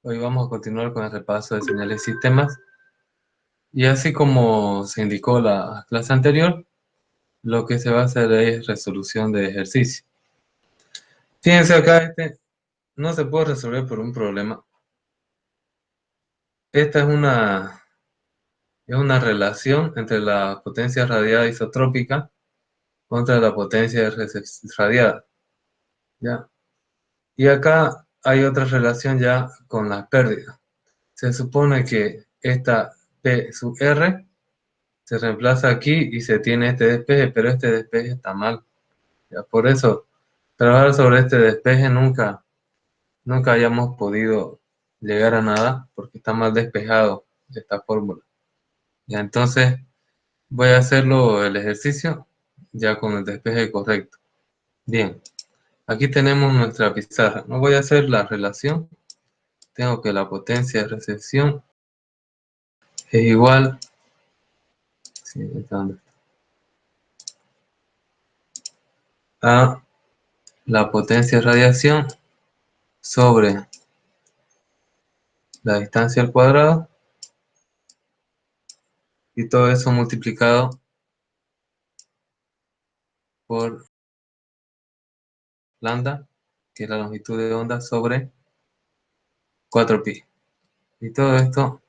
Hoy vamos a continuar con el repaso de señales y sistemas. Y así como se indicó la clase anterior, lo que se va a hacer es resolución de ejercicio. Fíjense acá, no se puede resolver por un problema. Esta es una relación entre la potencia radiada isotrópica contra la potencia radiada, ¿ya? Y acá hay otra relación ya con las pérdidas. Se supone que esta P sub R se reemplaza aquí y se tiene este despeje, pero este despeje está mal. Ya, por eso, trabajar sobre este despeje nunca hayamos podido llegar a nada, porque está mal despejado esta fórmula. Ya, entonces voy a hacerlo el ejercicio ya con el despeje correcto. Bien, aquí tenemos nuestra pizarra. No voy a hacer la relación. Tengo que la potencia de recepción es igual, sí, a la potencia de radiación sobre la distancia al cuadrado, y todo eso multiplicado por lambda, que es la longitud de onda, sobre 4pi. Y todo esto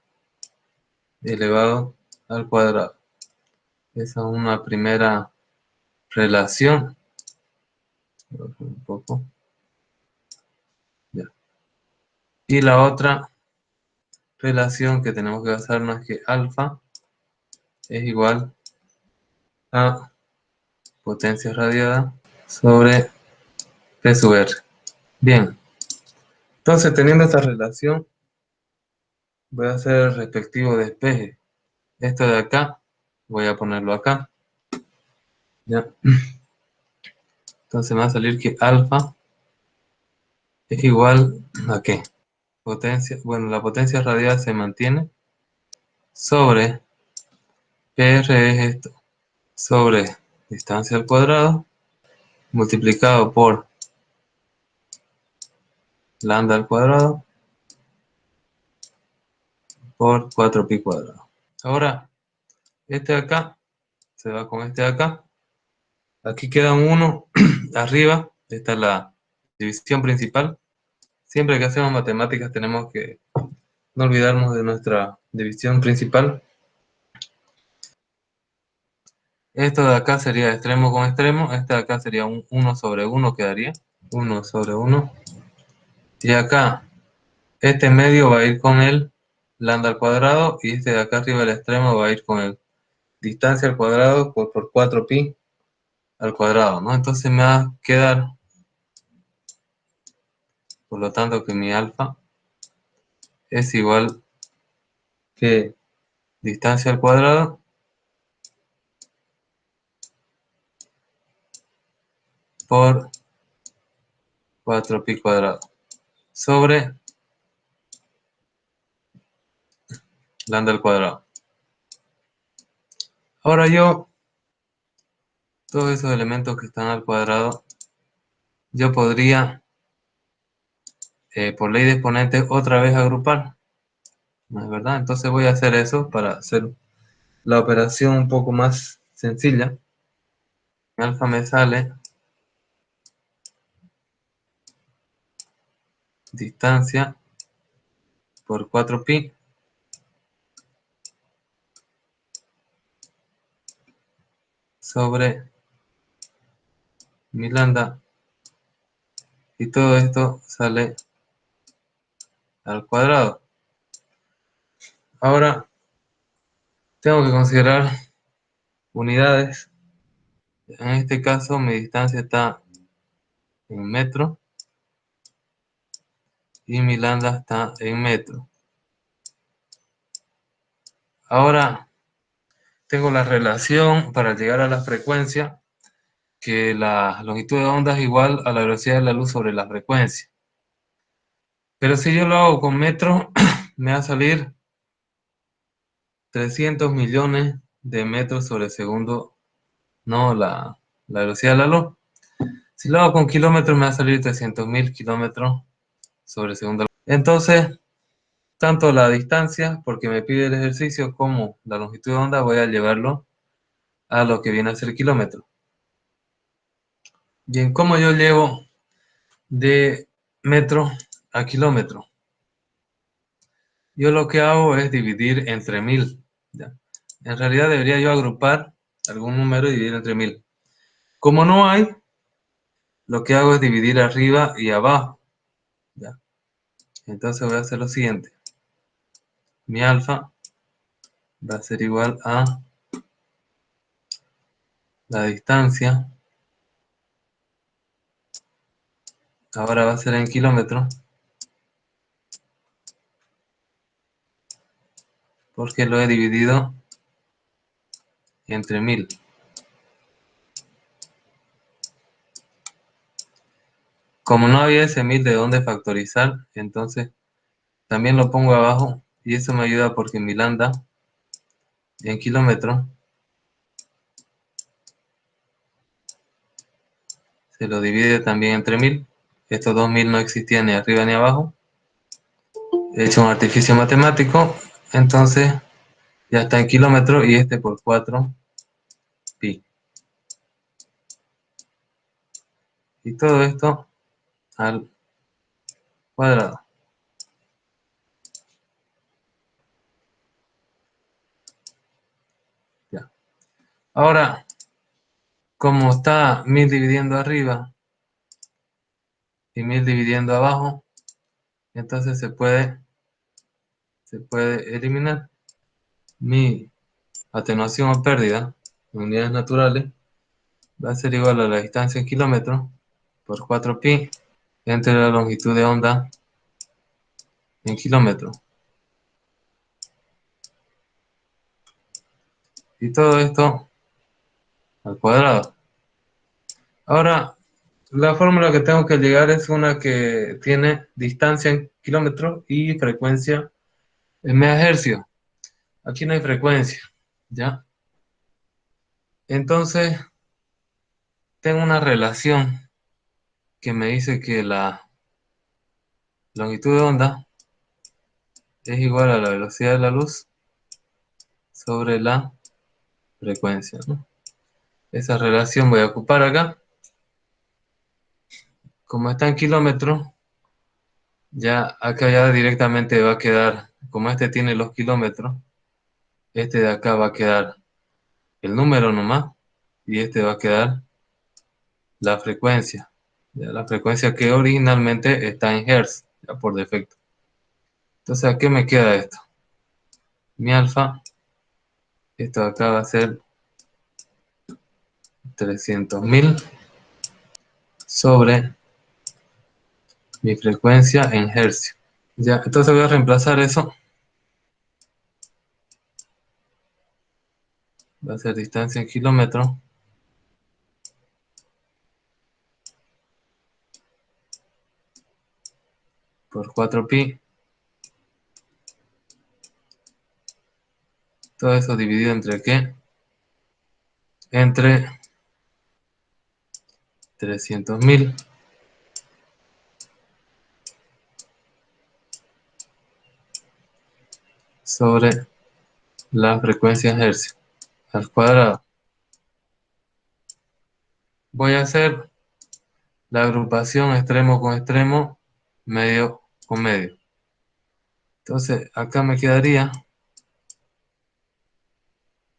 elevado al cuadrado. Esa es una primera relación. Un poco. Ya. Y la otra relación que tenemos que basarnos es que alfa es igual a potencia radiada sobre P sub R. Bien, entonces teniendo esta relación, voy a hacer el respectivo despeje. Esto de acá, voy a ponerlo acá. ¿Ya? Entonces me va a salir que alfa es igual a ¿qué? Potencia, bueno, la potencia radial se mantiene sobre PR es esto, sobre distancia al cuadrado multiplicado por lambda al cuadrado por 4pi cuadrado. Ahora, este de acá se va con este de acá. Aquí queda un 1 arriba. Esta es la división principal. Siempre que hacemos matemáticas tenemos que no olvidarnos de nuestra división principal. Esto de acá sería extremo con extremo. Este de acá sería un 1 sobre 1 quedaría. 1 sobre 1. Y acá, este medio va a ir con el lambda al cuadrado. Y este de acá arriba, el extremo, va a ir con el distancia al cuadrado por 4pi al cuadrado, ¿no? Entonces me va a quedar, por lo tanto, que mi alfa es igual que distancia al cuadrado por 4pi cuadrado sobre lambda al cuadrado. Ahora todos esos elementos que están al cuadrado, yo podría, por ley de exponentes, otra vez agrupar, ¿no es verdad? Entonces voy a hacer eso para hacer la operación un poco más sencilla. Mi alfa me sale distancia por 4pi sobre mi lambda, y todo esto sale al cuadrado. Ahora tengo que considerar unidades. En este caso mi distancia está en metro y mi lambda está en metro. Ahora tengo la relación para llegar a la frecuencia, que la longitud de onda es igual a la velocidad de la luz sobre la frecuencia. Pero si yo lo hago con metro, me va a salir 300 millones de metros sobre segundo, no la velocidad de la luz. Si lo hago con kilómetros, me va a salir 300.000 kilómetros sobre segundo. Entonces, tanto la distancia, porque me pide el ejercicio, como la longitud de onda, voy a llevarlo a lo que viene a ser kilómetro. Bien, ¿cómo yo llevo de metro a kilómetro? Yo lo que hago es dividir entre 1000. ¿Ya? En realidad debería yo agrupar algún número y dividir entre 1000. Como no hay, lo que hago es dividir arriba y abajo. ¿Ya? Entonces voy a hacer lo siguiente. Mi alfa va a ser igual a la distancia. Ahora va a ser en kilómetros, porque lo he dividido entre 1000. Como no había ese 1000 de dónde factorizar, entonces también lo pongo abajo y eso me ayuda porque mi lambda en kilómetros se lo divide también entre 1000. Estos 2000 no existían ni arriba ni abajo. He hecho un artificio matemático, entonces ya está en kilómetros y este por 4 pi. Y todo esto al cuadrado. Ya. Ahora, como está 1000 dividiendo arriba y 1000 dividiendo abajo, entonces se puede eliminar. Mi atenuación o pérdida en unidades naturales va a ser igual a la distancia en kilómetros por 4pi entre la longitud de onda en kilómetros. Y todo esto al cuadrado. Ahora, la fórmula que tengo que llegar es una que tiene distancia en kilómetros y frecuencia en megahercios. Aquí no hay frecuencia, ¿ya? Entonces, tengo una relación que me dice que la longitud de onda es igual a la velocidad de la luz sobre la frecuencia, ¿no? Esa relación voy a ocupar acá. Como está en kilómetros, ya acá ya directamente va a quedar, como este tiene los kilómetros, este de acá va a quedar el número nomás y este va a quedar la frecuencia. Ya, la frecuencia que originalmente está en Hertz, ya por defecto. Entonces, ¿a qué me queda esto? Mi alfa, esto de acá va a ser 300.000 sobre mi frecuencia en Hertz. Ya, entonces voy a reemplazar eso. Va a ser distancia en kilómetros por 4pi. Todo eso dividido entre ¿qué? Entre 300.000 sobre la frecuencia en hercios al cuadrado. Voy a hacer la agrupación extremo con extremo, medio con medio. Entonces, acá me quedaría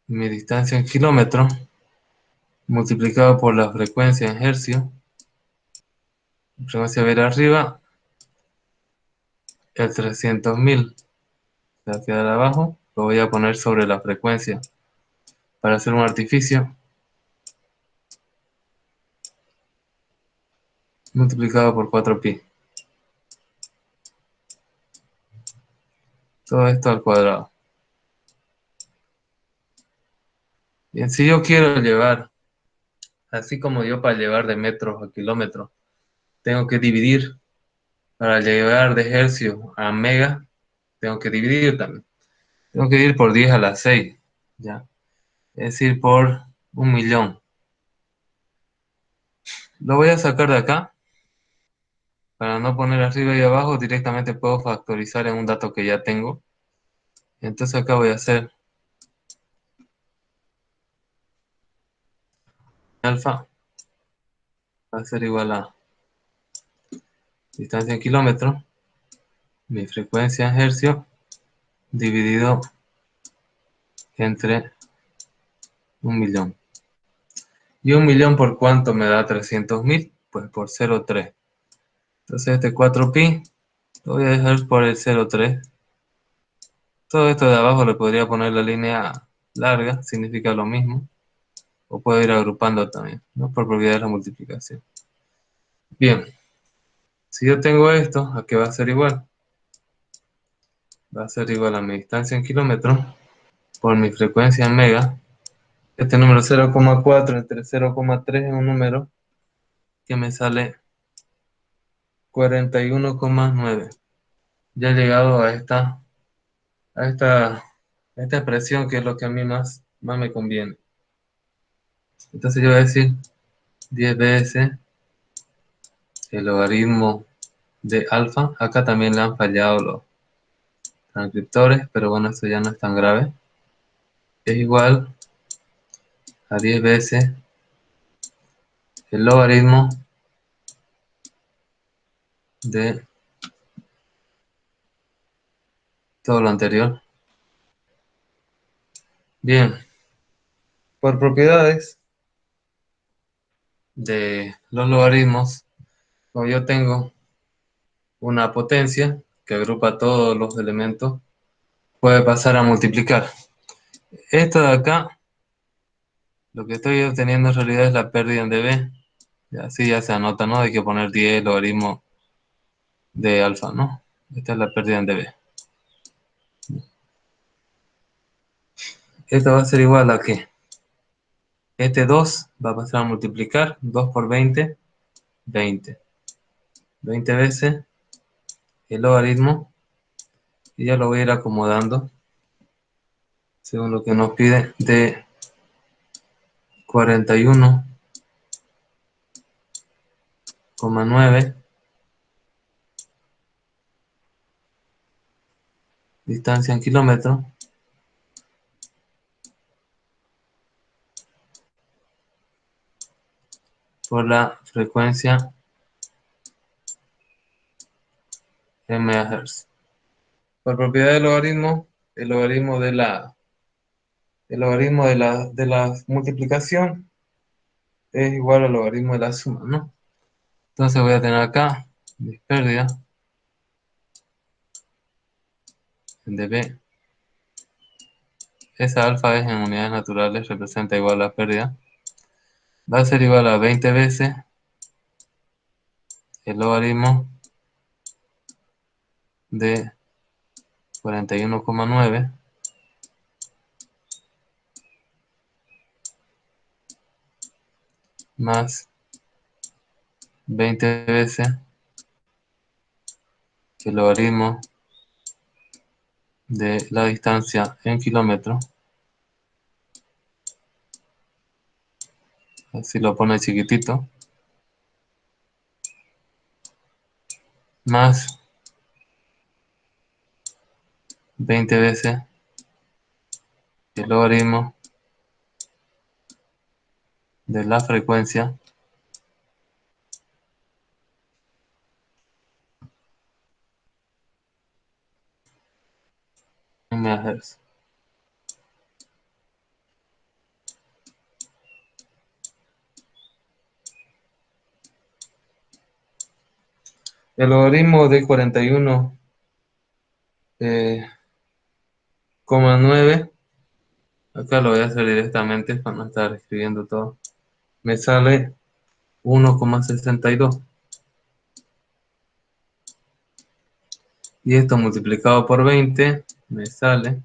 mi distancia en kilómetros multiplicado por la frecuencia en hercios. Frecuencia ver arriba, el 300.000 se va a quedar abajo. Lo voy a poner sobre la frecuencia para hacer un artificio multiplicado por 4pi. Todo esto al cuadrado. Bien, si yo quiero llevar, así como yo para llevar de metros a kilómetros, tengo que dividir. Para llevar de hercio a mega, tengo que dividir también. Tengo que dividir por 10 a la 6, ¿ya? Es decir, por 1.000.000. Lo voy a sacar de acá Para no poner arriba y abajo, directamente puedo factorizar en un dato que ya tengo. Entonces acá voy a hacer alfa, va a ser igual a distancia en kilómetros, mi frecuencia en hercio, dividido entre 1.000.000. ¿Y 1.000.000 por cuánto me da 300.000? Pues por 0,3. Entonces este 4pi lo voy a dejar por el 0,3. Todo esto de abajo le podría poner la línea larga, significa lo mismo. O puedo ir agrupando también, ¿no? Por propiedad de la multiplicación. Bien, si yo tengo esto, ¿a qué va a ser igual? Va a ser igual a mi distancia en kilómetros por mi frecuencia en mega. Este número 0,4 entre 0,3 es un número que me sale 41,9. Ya he llegado a esta expresión que es lo que a mí más me conviene. Entonces yo voy a decir 10 veces el logaritmo de alfa. Acá también le han fallado los transcriptores, pero bueno, eso ya no es tan grave. Es igual a 10 veces el logaritmo de todo lo anterior. Bien, por propiedades de los logaritmos, como yo tengo una potencia que agrupa todos los elementos, puede pasar a multiplicar. Esto de acá, lo que estoy obteniendo en realidad es la pérdida en dB. Y así ya se anota, ¿no? Hay que poner 10 logaritmo de alfa, ¿no? Esta es la pérdida en dB. Esto va a ser igual a que este 2 va a pasar a multiplicar 2 por 20, 20. 20 veces el logaritmo y ya lo voy a ir acomodando según lo que nos pide de 41,9 distancia en kilómetros por la frecuencia en MHz. Por propiedad del logaritmo, el logaritmo de la multiplicación es igual al logaritmo de la suma, ¿no? Entonces voy a tener acá mis pérdidas en dB. Esa alfa es en unidades naturales, representa igual a la pérdida. Va a ser igual a 20 veces el logaritmo de 41,9 más 20 veces el logaritmo de la distancia en kilómetros. Así lo pone chiquitito. Más 20 veces el logaritmo de la frecuencia en MHz. El logaritmo de 41,9, acá lo voy a hacer directamente para no estar escribiendo todo. Me sale 1,62. Y esto multiplicado por 20 me sale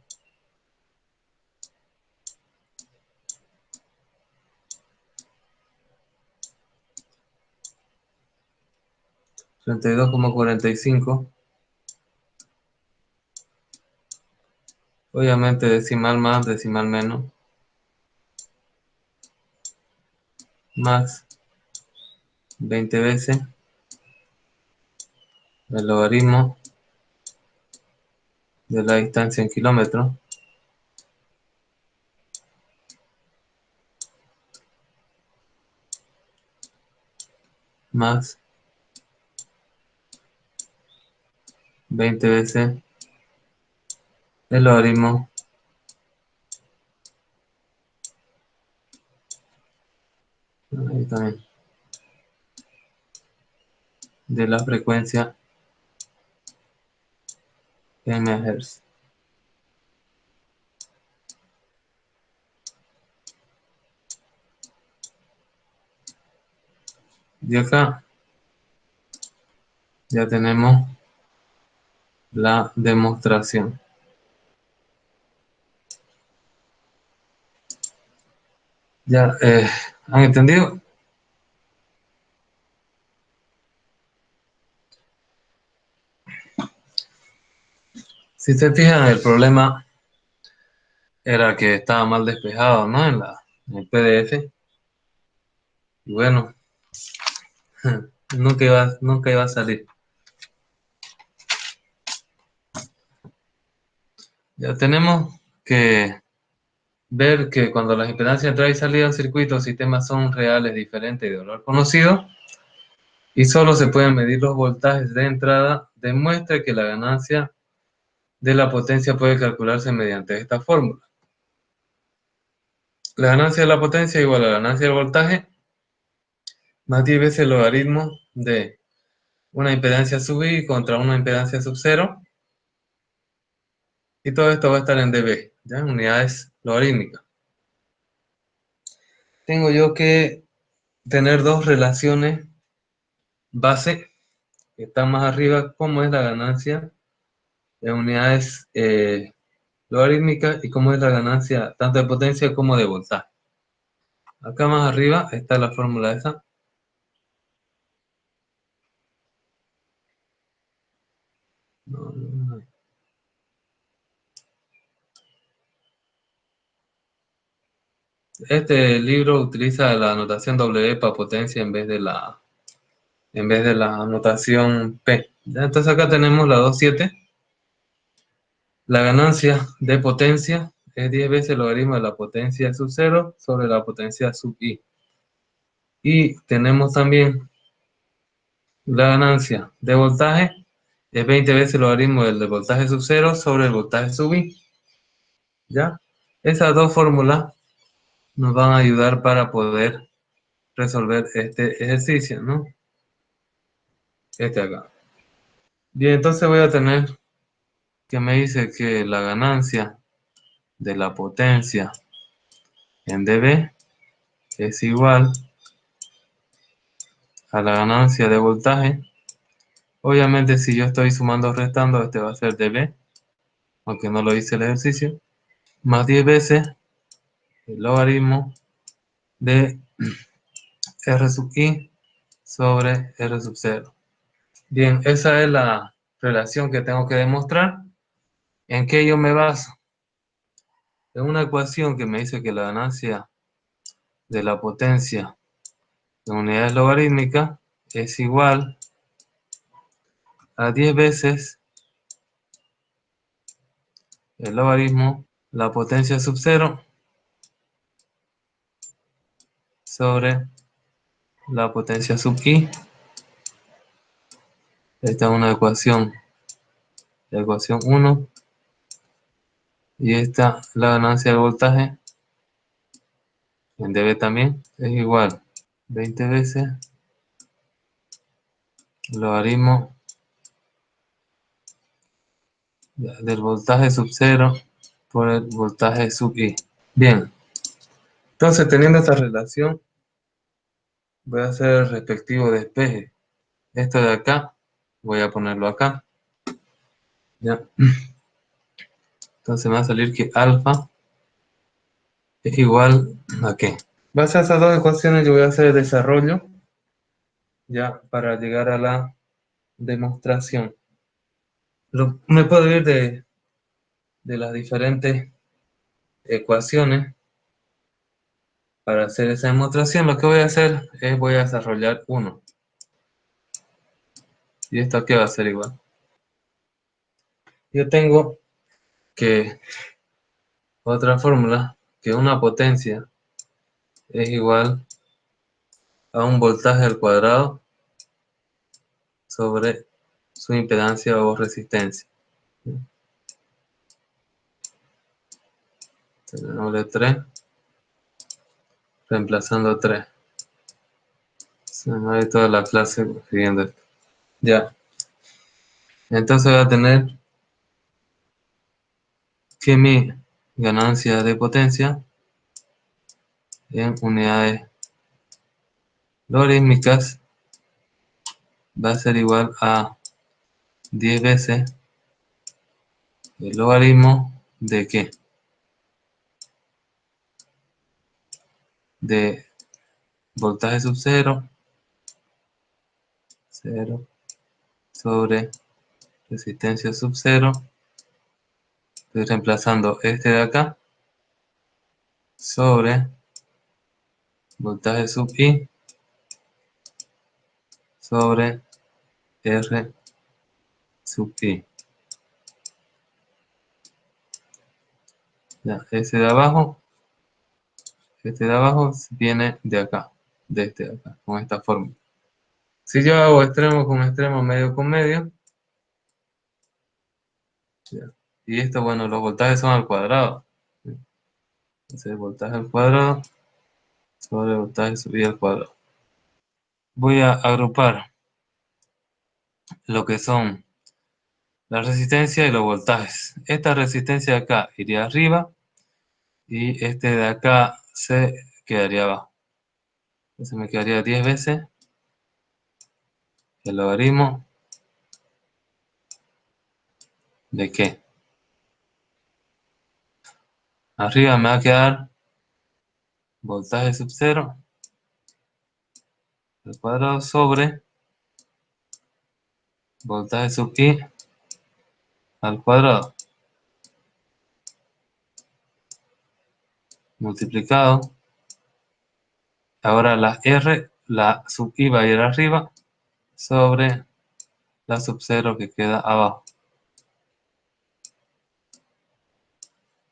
32,45. Obviamente decimal más, decimal menos. Más 20 veces el logaritmo de la distancia en kilómetros más 20 veces el logaritmo ahí también, de la frecuencia en MHz. Y acá ya tenemos la demostración. Ya, ¿han entendido? Si se fijan, el problema era que estaba mal despejado, ¿no? En el PDF. Y bueno, nunca iba a salir. Ya tenemos que ver que cuando las impedancias de entrada y salida del circuito o sistema son reales, diferentes y de valor conocido, y solo se pueden medir los voltajes de entrada, demuestra que la ganancia de la potencia puede calcularse mediante esta fórmula. La ganancia de la potencia igual a la ganancia del voltaje más 10 veces el logaritmo de una impedancia sub i contra una impedancia sub 0, y todo esto va a estar en dB, ¿ya? En unidades logarítmicas. Tengo yo que tener dos relaciones base que están más arriba, como es la ganancia en unidades logarítmicas y cómo es la ganancia tanto de potencia como de voltaje. Acá más arriba está la fórmula esa. No, no, no. Este libro utiliza la notación W para potencia en vez de la notación P. ¿Ya? Entonces acá tenemos la 2,7. La ganancia de potencia es 10 veces el logaritmo de la potencia sub 0 sobre la potencia sub i. Y tenemos también la ganancia de voltaje es 20 veces el logaritmo del voltaje sub 0 sobre el voltaje sub i. ¿Ya? Esas dos fórmulas nos van a ayudar para poder resolver este ejercicio, ¿no? Este acá. Bien, entonces voy a tener que me dice que la ganancia de la potencia en dB es igual a la ganancia de voltaje. Obviamente, si yo estoy sumando o restando, este va a ser dB, aunque no lo hice el ejercicio, más 10 veces el logaritmo de R sub i sobre R sub 0. Bien, esa es la relación que tengo que demostrar. ¿En qué yo me baso? En una ecuación que me dice que la ganancia de la potencia en unidades logarítmicas es igual a 10 veces el logaritmo, la potencia sub 0 sobre la potencia sub i. Esta es una ecuación, la ecuación 1, y esta, la ganancia del voltaje en dB también, es igual 20 veces el logaritmo del voltaje sub 0 por el voltaje sub i. Bien, entonces teniendo esta relación, voy a hacer el respectivo despeje. Esto de acá, voy a ponerlo acá. ¿Ya? Entonces me va a salir que alfa es igual a qué. Base a esas dos ecuaciones yo voy a hacer el desarrollo ya para llegar a la demostración. Me puedo ir de las diferentes ecuaciones para hacer esa demostración. Lo que voy a hacer es voy a desarrollar uno. ¿Y esto a qué va a ser igual? Yo tengo que otra fórmula, que una potencia es igual a un voltaje al cuadrado sobre su impedancia o resistencia. Tenemos de 3, reemplazando 3. Se me va a ir toda la clase escribiendo esto. Ya. Entonces voy a tener que mi ganancia de potencia en unidades logarítmicas va a ser igual a 10 veces el logaritmo de ¿qué? De voltaje sub 0, 0 sobre resistencia sub 0. Estoy reemplazando este de acá sobre voltaje sub I sobre R sub I. Ya, este de abajo viene de acá, de este de acá, con esta fórmula. Si yo hago extremo con extremo, medio con medio, ya, y esto, bueno, los voltajes son al cuadrado. Entonces, voltaje al cuadrado sobre voltaje sub I al cuadrado. Voy a agrupar lo que son la resistencia y los voltajes. Esta resistencia de acá iría arriba y este de acá se quedaría abajo. Entonces me quedaría 10 veces el logaritmo de ¿qué? Arriba me va a quedar voltaje sub 0 al cuadrado sobre voltaje sub I al cuadrado multiplicado. Ahora la R, la sub I va a ir arriba sobre la sub 0 que queda abajo.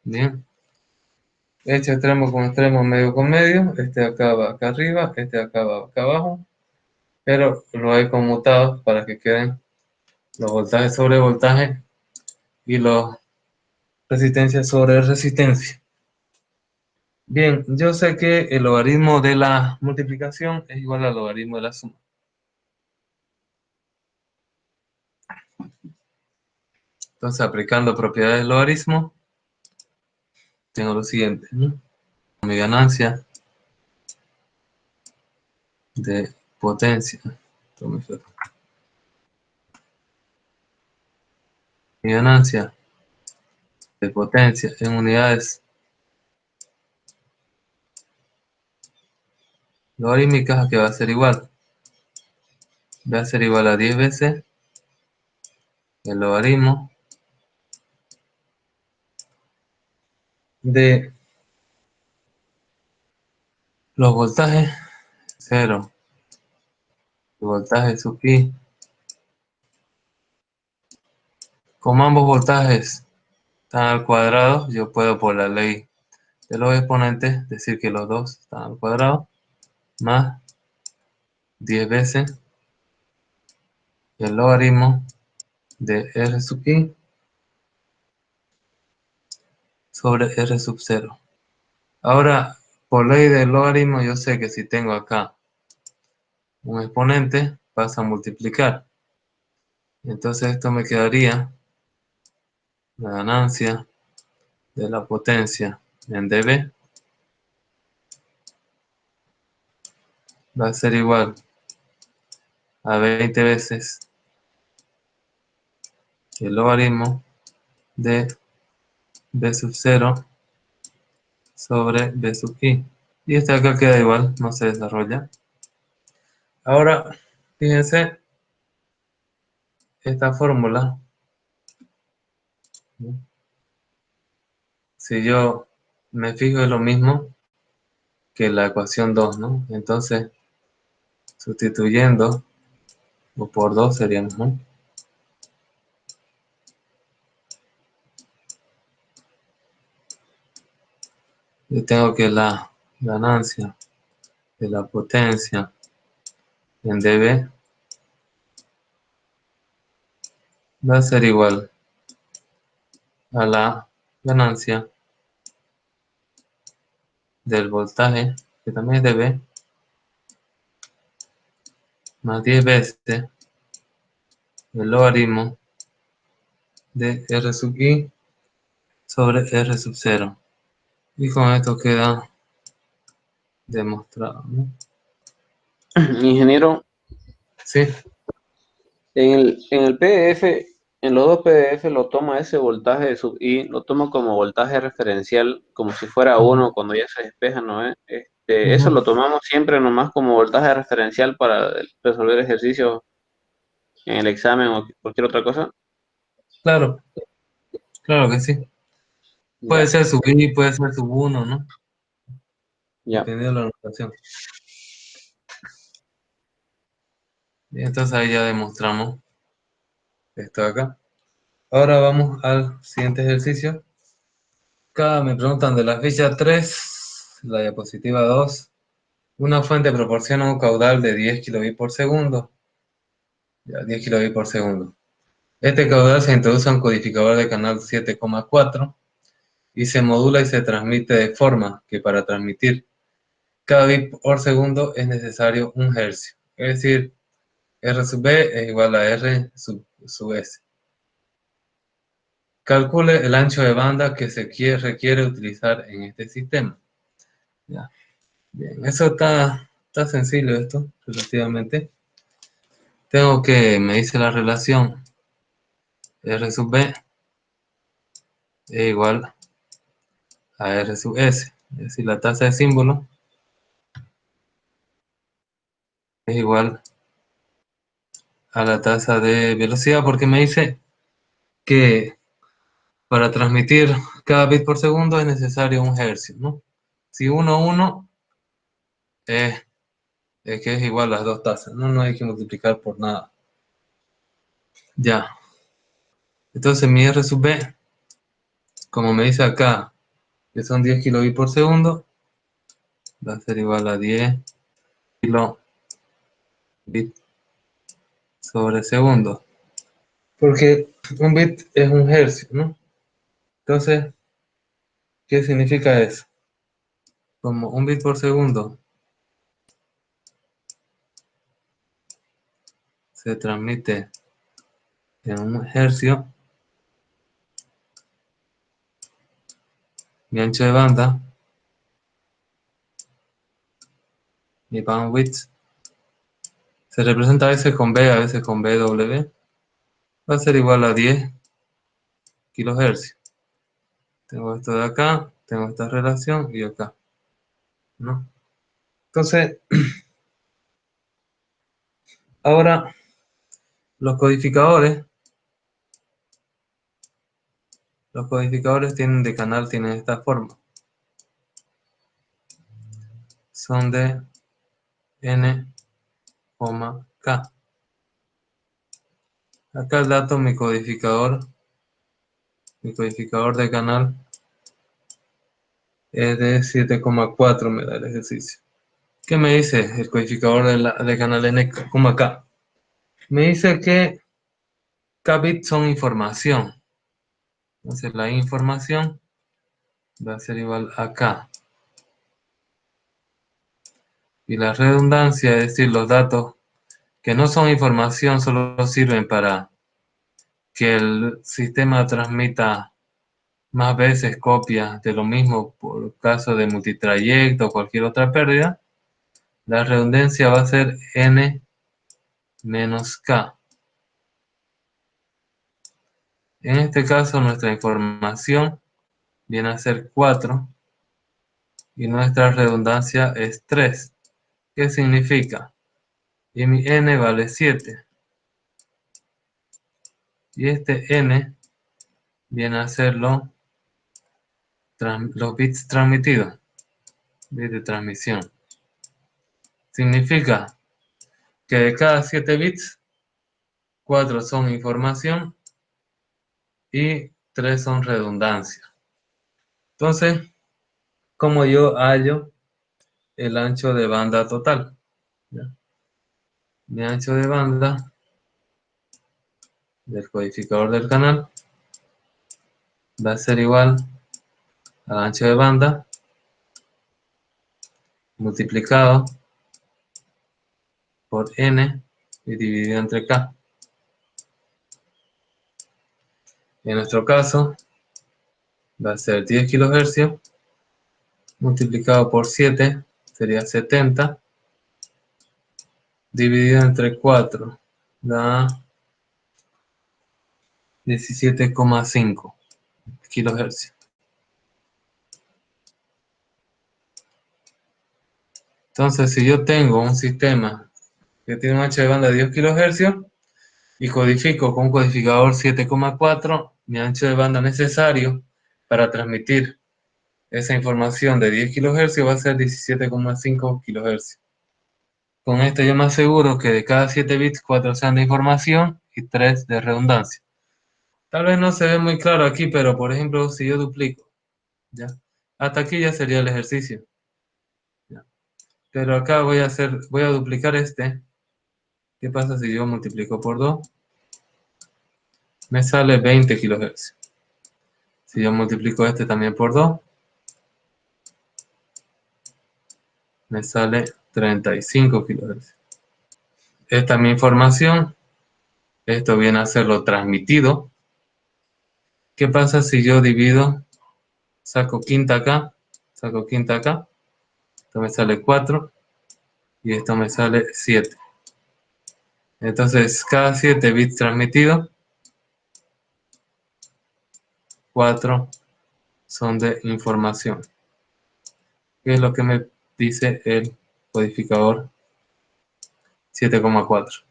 Bien. Este extremo con extremo, medio con medio. Este de acá va acá arriba, este de acá va acá abajo. Pero lo he conmutado para que queden los voltajes sobre voltaje y los resistencia sobre resistencia. Bien, yo sé que el logaritmo de la multiplicación es igual al logaritmo de la suma. Entonces, aplicando propiedades del logaritmo, tengo lo siguiente, ¿no? Mi ganancia de potencia. Mi ganancia de potencia en unidades logarítmicas, que va a ser igual. Va a ser igual a 10 veces el logaritmo de los voltajes 0, el voltaje sub i. Como ambos voltajes están al cuadrado, yo puedo, por la ley de los exponentes, decir que los dos están al cuadrado, más 10 veces el logaritmo de r sub i sobre r sub 0. Ahora, por ley del logaritmo, yo sé que si tengo acá un exponente, pasa a multiplicar. Entonces esto me quedaría la ganancia de la potencia en dB va a ser igual a 20 veces el logaritmo de b sub 0 sobre b sub i. Y este acá queda igual, no se desarrolla. Ahora, fíjense, esta fórmula, ¿no? Si yo me fijo es lo mismo que la ecuación 2, ¿no? Entonces, sustituyendo o por 2 sería mejor. Yo tengo que la ganancia de la potencia en dB va a ser igual a la ganancia del voltaje, que también es dB, más 10 veces el logaritmo de R sub i sobre R sub 0. Y con esto queda demostrado, ¿no? Ingeniero, Sí. en el PDF, en los dos PDF lo toma ese voltaje de sub I, lo toma como voltaje referencial, como si fuera uno cuando ya se despeja, ¿no? Eso Ujú. lo tomamos siempre nomás como voltaje referencial para resolver ejercicios en el examen o cualquier otra cosa. Claro, claro que sí. Puede Ya, ser sub i, puede ser sub 1, ¿no? ya. Dependiendo de la notación. Y entonces ahí ya demostramos esto de acá. Ahora vamos al siguiente ejercicio. Acá me preguntan de la ficha 3, la diapositiva 2. Una fuente proporciona un caudal de 10 kilobits por segundo. Ya, 10 kilobits por segundo. Este caudal se introduce a un codificador de canal 7,4 y se modula y se transmite de forma que para transmitir cada bit por segundo es necesario un hercio. Es decir, R sub B es igual a R sub S. Calcule el ancho de banda que requiere utilizar en este sistema. Ya. Bien, eso está sencillo esto, relativamente. Tengo que, me dice la relación R sub B es igual a R sub S. Es decir, la tasa de símbolo es igual a la tasa de velocidad porque me dice que para transmitir cada bit por segundo es necesario un hercio, ¿no? Si 1 es que es igual a las dos tasas, ¿no? No hay que multiplicar por nada. Ya. Entonces mi R sub B, como me dice acá, que son 10 kilobits por segundo, va a ser igual a 10 kilobits sobre segundo. Porque un bit es un hercio, ¿no? Entonces, ¿qué significa eso? Como un bit por segundo se transmite en un hercio, mi ancho de banda, mi bandwidth, se representa a veces con B, a veces con BW, va a ser igual a 10 kilohercios. Tengo esto de acá, tengo esta relación y acá, ¿no? Entonces, ahora los codificadores tienen de canal, tienen esta forma. Son de N, K. Acá el dato, mi codificador de canal es de 7,4, me da el ejercicio. ¿Qué me dice el codificador de canal N, K? Me dice que K bits son información. Entonces la información va a ser igual a K. Y la redundancia, es decir, los datos que no son información, solo sirven para que el sistema transmita más veces copias de lo mismo por caso de multitrayecto o cualquier otra pérdida. La redundancia va a ser N menos K. En este caso nuestra información viene a ser 4 y nuestra redundancia es 3. ¿Qué significa? Y mi N vale 7. Y este N viene a ser los bits transmitidos, bits de transmisión. Significa que de cada 7 bits 4 son información y 3 son redundancia. Entonces, ¿cómo yo hallo el ancho de banda total? ¿Ya? Mi ancho de banda del codificador del canal va a ser igual al ancho de banda multiplicado por n y dividido entre k. En nuestro caso va a ser 10 kHz multiplicado por 7 sería 70 dividido entre 4 da 17,5 kHz. Entonces, si yo tengo un sistema que tiene un ancho de banda de 10 kHz y codifico con un codificador 7,4, mi ancho de banda necesario para transmitir esa información de 10 kHz va a ser 17,5 kHz. Con esto yo me aseguro que de cada 7 bits, 4 sean de información y 3 de redundancia. Tal vez no se ve muy claro aquí, pero por ejemplo, si yo duplico, ¿ya? Hasta aquí ya sería el ejercicio. ¿Ya? Pero acá voy a duplicar este. ¿Qué pasa si yo multiplico por 2? Me sale 20 kHz. Si yo multiplico este también por 2, me sale 35 kHz. Esta es mi información. Esto viene a ser lo transmitido. ¿Qué pasa si yo divido, saco quinta acá, esto me sale 4 y esto me sale 7. Entonces, cada 7 bits transmitidos, 4 son de información. ¿Qué es lo que me dice el codificador 7,4?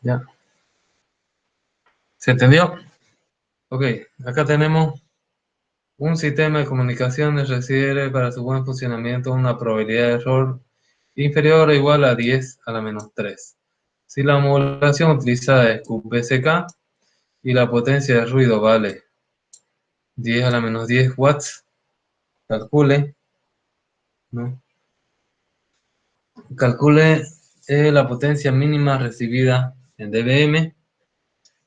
¿Ya? ¿Se entendió? Ok, acá tenemos un sistema de comunicaciones requiere para su buen funcionamiento una probabilidad de error inferior o igual a 10 a la menos 3. Si la modulación utilizada es QPSK y la potencia de ruido vale 10 a la menos 10 watts, calcule, ¿no? Calcule la potencia mínima recibida en dBm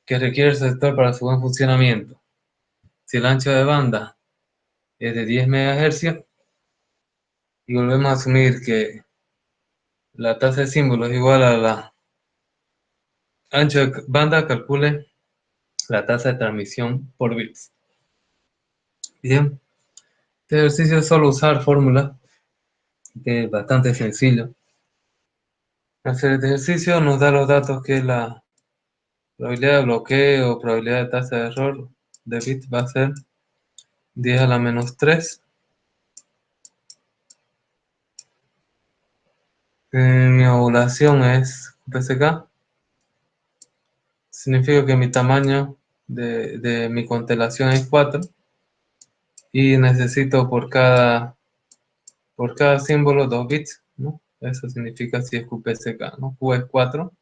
que requiere el sector para su buen funcionamiento. Si el ancho de banda es de 10 MHz y volvemos a asumir que la tasa de símbolos es igual a la ancho de banda, calcule la tasa de transmisión por bits. Bien, este ejercicio es solo usar fórmula, que es bastante sencillo. Hacer este ejercicio nos da los datos que la probabilidad de bloqueo o probabilidad de tasa de error de bits va a ser 10 a la menos 3. Mi ovulación es PSK. Significa que mi tamaño de mi constelación es 4 y necesito por cada símbolo 2 bits, ¿no? Eso significa si es QPSK, ¿no? Q es 4.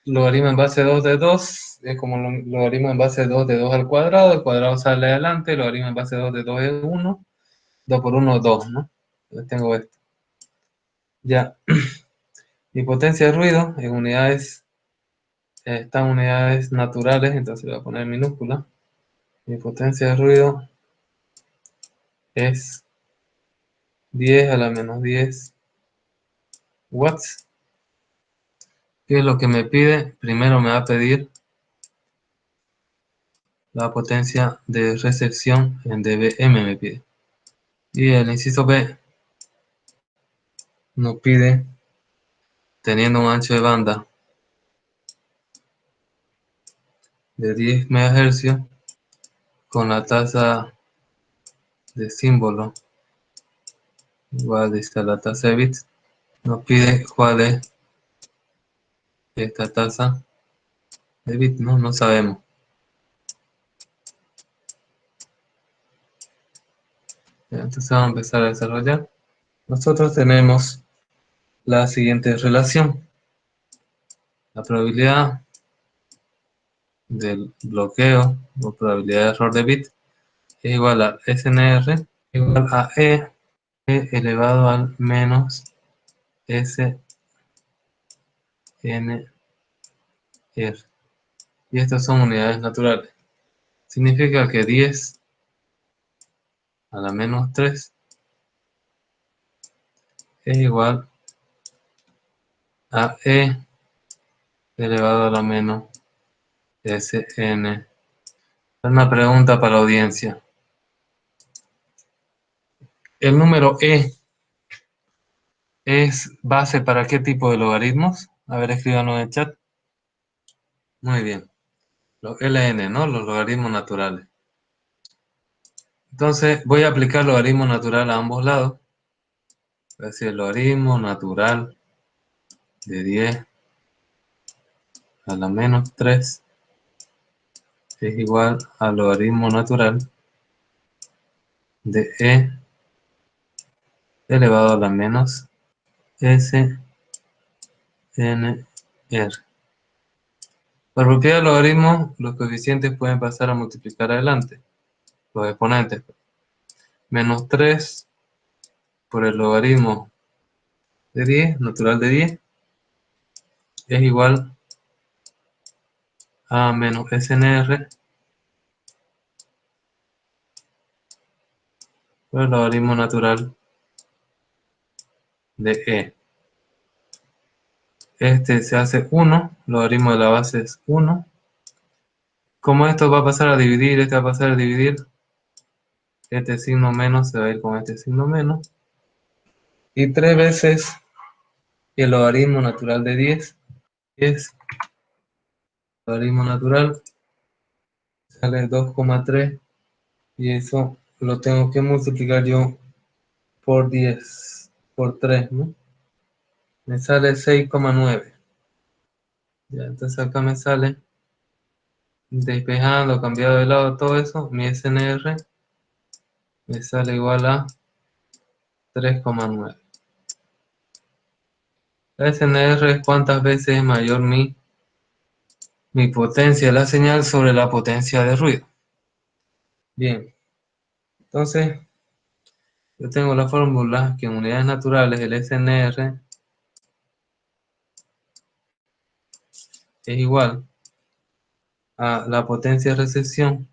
Logaritmo en base 2 de 2 es como logaritmo en base 2 de 2 al cuadrado. El cuadrado sale adelante. Logaritmo en base 2 de 2 es 1. 2 por 1, 2, ¿no? Entonces tengo esto. Ya. Mi potencia de ruido en unidades, está en unidades naturales, entonces le voy a poner minúscula. Mi potencia de ruido es 10 a la menos 10 watts. ¿Qué es lo que me pide? Primero me va a pedir la potencia de recepción en dBm me pide. Y el inciso B nos pide, teniendo un ancho de banda de 10 MHz con la tasa de símbolo igual a la tasa de bits, nos pide cuál es esta tasa de bits, ¿no? No sabemos. Entonces vamos a empezar a desarrollar. Nosotros tenemos la siguiente relación. La probabilidad del bloqueo o probabilidad de error de bit es igual a SNR igual a E elevado al menos SNR. Y estas son unidades naturales. Significa que 10 a la menos 3 es igual a E elevado a la menos SN. Una pregunta para la audiencia. ¿El número E es base para qué tipo de logaritmos? A ver, escríbanlo en el chat. Muy bien. Los LN, ¿no? Los logaritmos naturales. Entonces, voy a aplicar logaritmo natural a ambos lados. Voy a decir logaritmo natural de 10 a la menos 3 es igual al logaritmo natural de E elevado a la menos SNR. Por propiedad del logaritmo, los coeficientes pueden pasar a multiplicar adelante, los exponentes. Menos 3 por el logaritmo de 10, natural de 10, es igual a menos SNR por el logaritmo natural de E. Este se hace 1, logaritmo de la base es 1. Como esto va a pasar a dividir, este va a pasar a dividir, este signo menos se va a ir con este signo menos. Y 3 veces el logaritmo natural de 10 es logaritmo natural, sale 2,3 y eso lo tengo que multiplicar yo por 10, por 3, ¿no? Me sale 6,9. Ya, entonces acá me sale, despejando, cambiado de lado, todo eso, mi SNR me sale igual a 3,9. La SNR es cuántas veces es mayor mi potencia de la señal sobre la potencia de ruido. Bien, entonces yo tengo la fórmula que en unidades naturales el SNR es igual a la potencia de recepción,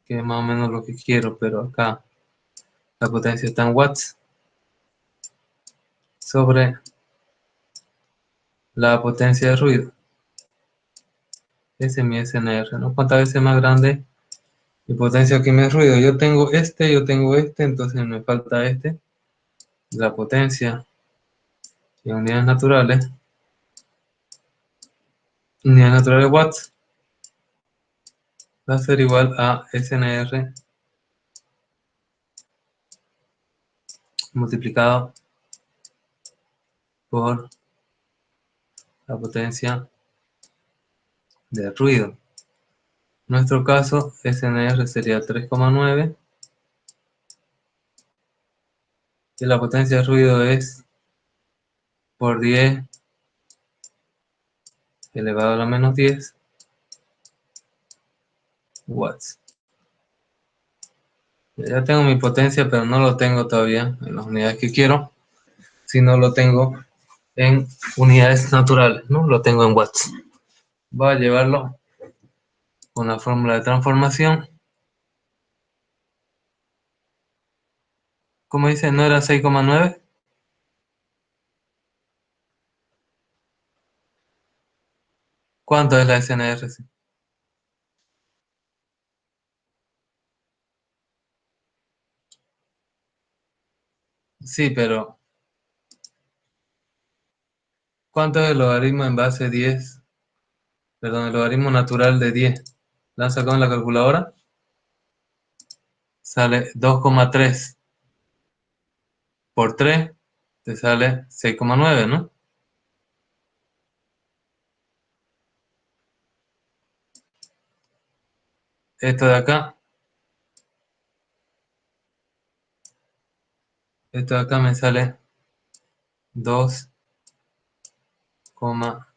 que es más o menos lo que quiero, pero acá la potencia está en watts, sobre la potencia de ruido. Ese es mi SNR, ¿no? ¿Cuántas veces más grande mi potencia que mi ruido? Yo tengo este, entonces me falta este. La potencia en unidades naturales watts, va a ser igual a SNR multiplicado por la potencia de ruido. En nuestro caso, SNR sería 3,9 y la potencia de ruido es por 10 elevado a la menos 10 watts. Ya tengo mi potencia, pero no lo tengo todavía en las unidades que quiero, sino lo tengo en unidades naturales, ¿no? Lo tengo en watts. Voy a llevarlo con la fórmula de transformación. Como dice, ¿no era 6,9? ¿Cuánto es la SNR? Sí, pero ¿cuánto es el logaritmo en base 10? Perdón, el logaritmo natural de 10. ¿La han sacado en la calculadora? Sale 2,3 por 3, te sale 6,9, ¿no? Esto de acá, esto de acá me sale 2 Por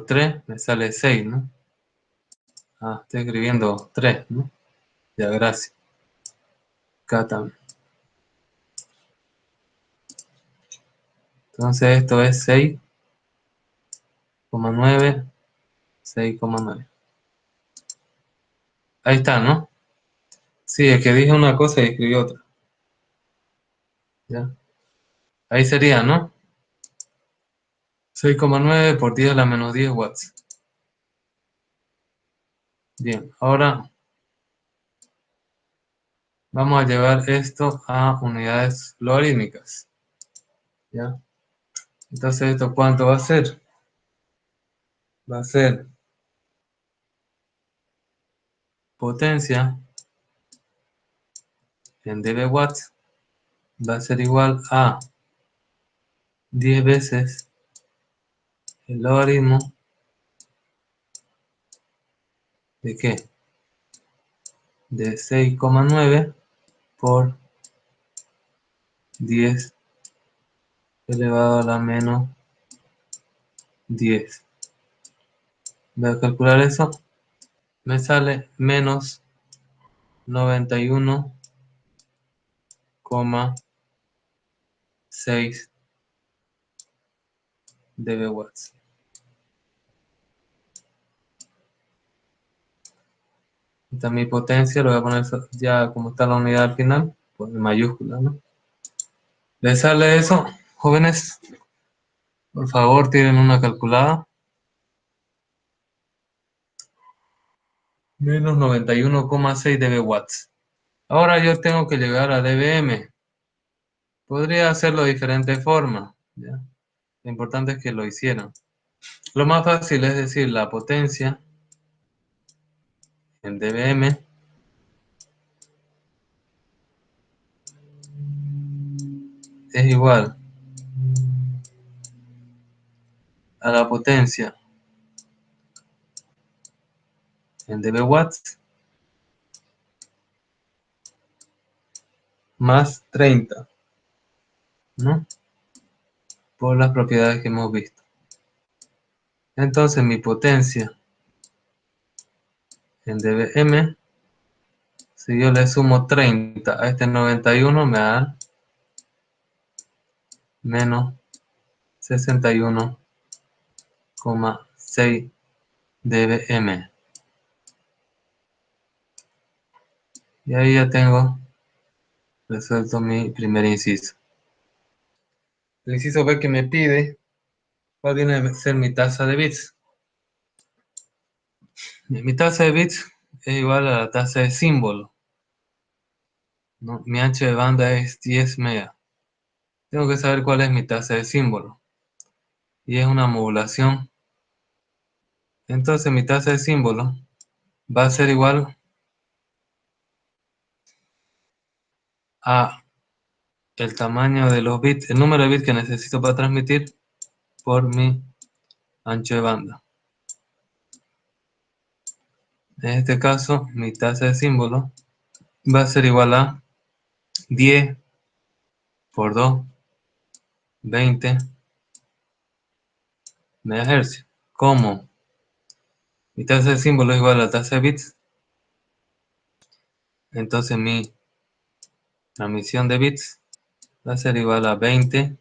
3 me sale 6, ¿no? Estoy escribiendo 3, ¿no? Ya, gracias. Acá también. Entonces esto es 6,9, 6,9. Ahí está, ¿no? Sí, es que dije una cosa y escribí otra. ¿Ya? Ahí sería, ¿no? 6,9 por 10 a la menos 10 watts. Bien, ahora vamos a llevar esto a unidades logarítmicas. ¿Ya? Entonces, ¿esto cuánto va a ser? Va a ser potencia en dB watts, va a ser igual a 10 veces el logaritmo de ¿qué? De 6,9 por 10 elevado a la menos 10. Voy a calcular eso. Me sale menos 91,6 dB watts. Esta es mi potencia, lo voy a poner ya como está la unidad al final, pues en mayúscula, ¿no? ¿Les sale eso, jóvenes? Por favor, tiren una calculada. Menos 91,6 dB watts. Ahora yo tengo que llegar a dBm. Podría hacerlo de diferentes formas, ¿ya? Lo importante es que lo hicieran. Lo más fácil es decir la potencia en dBm es igual a la potencia en dB watts más 30, ¿no? Por las propiedades que hemos visto. Entonces mi potencia en dBm, si yo le sumo 30 a este 91, me da menos 61,6 dBm. Y ahí ya tengo resuelto mi primer inciso. El inciso B que me pide cuál viene a ser mi tasa de bits. Mi tasa de bits es igual a la tasa de símbolo, ¿no? Mi ancho de banda es 10 megas. Tengo que saber cuál es mi tasa de símbolo. Y es una modulación. Entonces mi tasa de símbolo va a ser igual a el tamaño de los bits, el número de bits que necesito para transmitir por mi ancho de banda. En este caso, mi tasa de símbolo va a ser igual a 10 por 2, 20 MHz. ¿Cómo? Mi tasa de símbolo es igual a la tasa de bits. Entonces mi transmisión de bits va a ser igual a 20,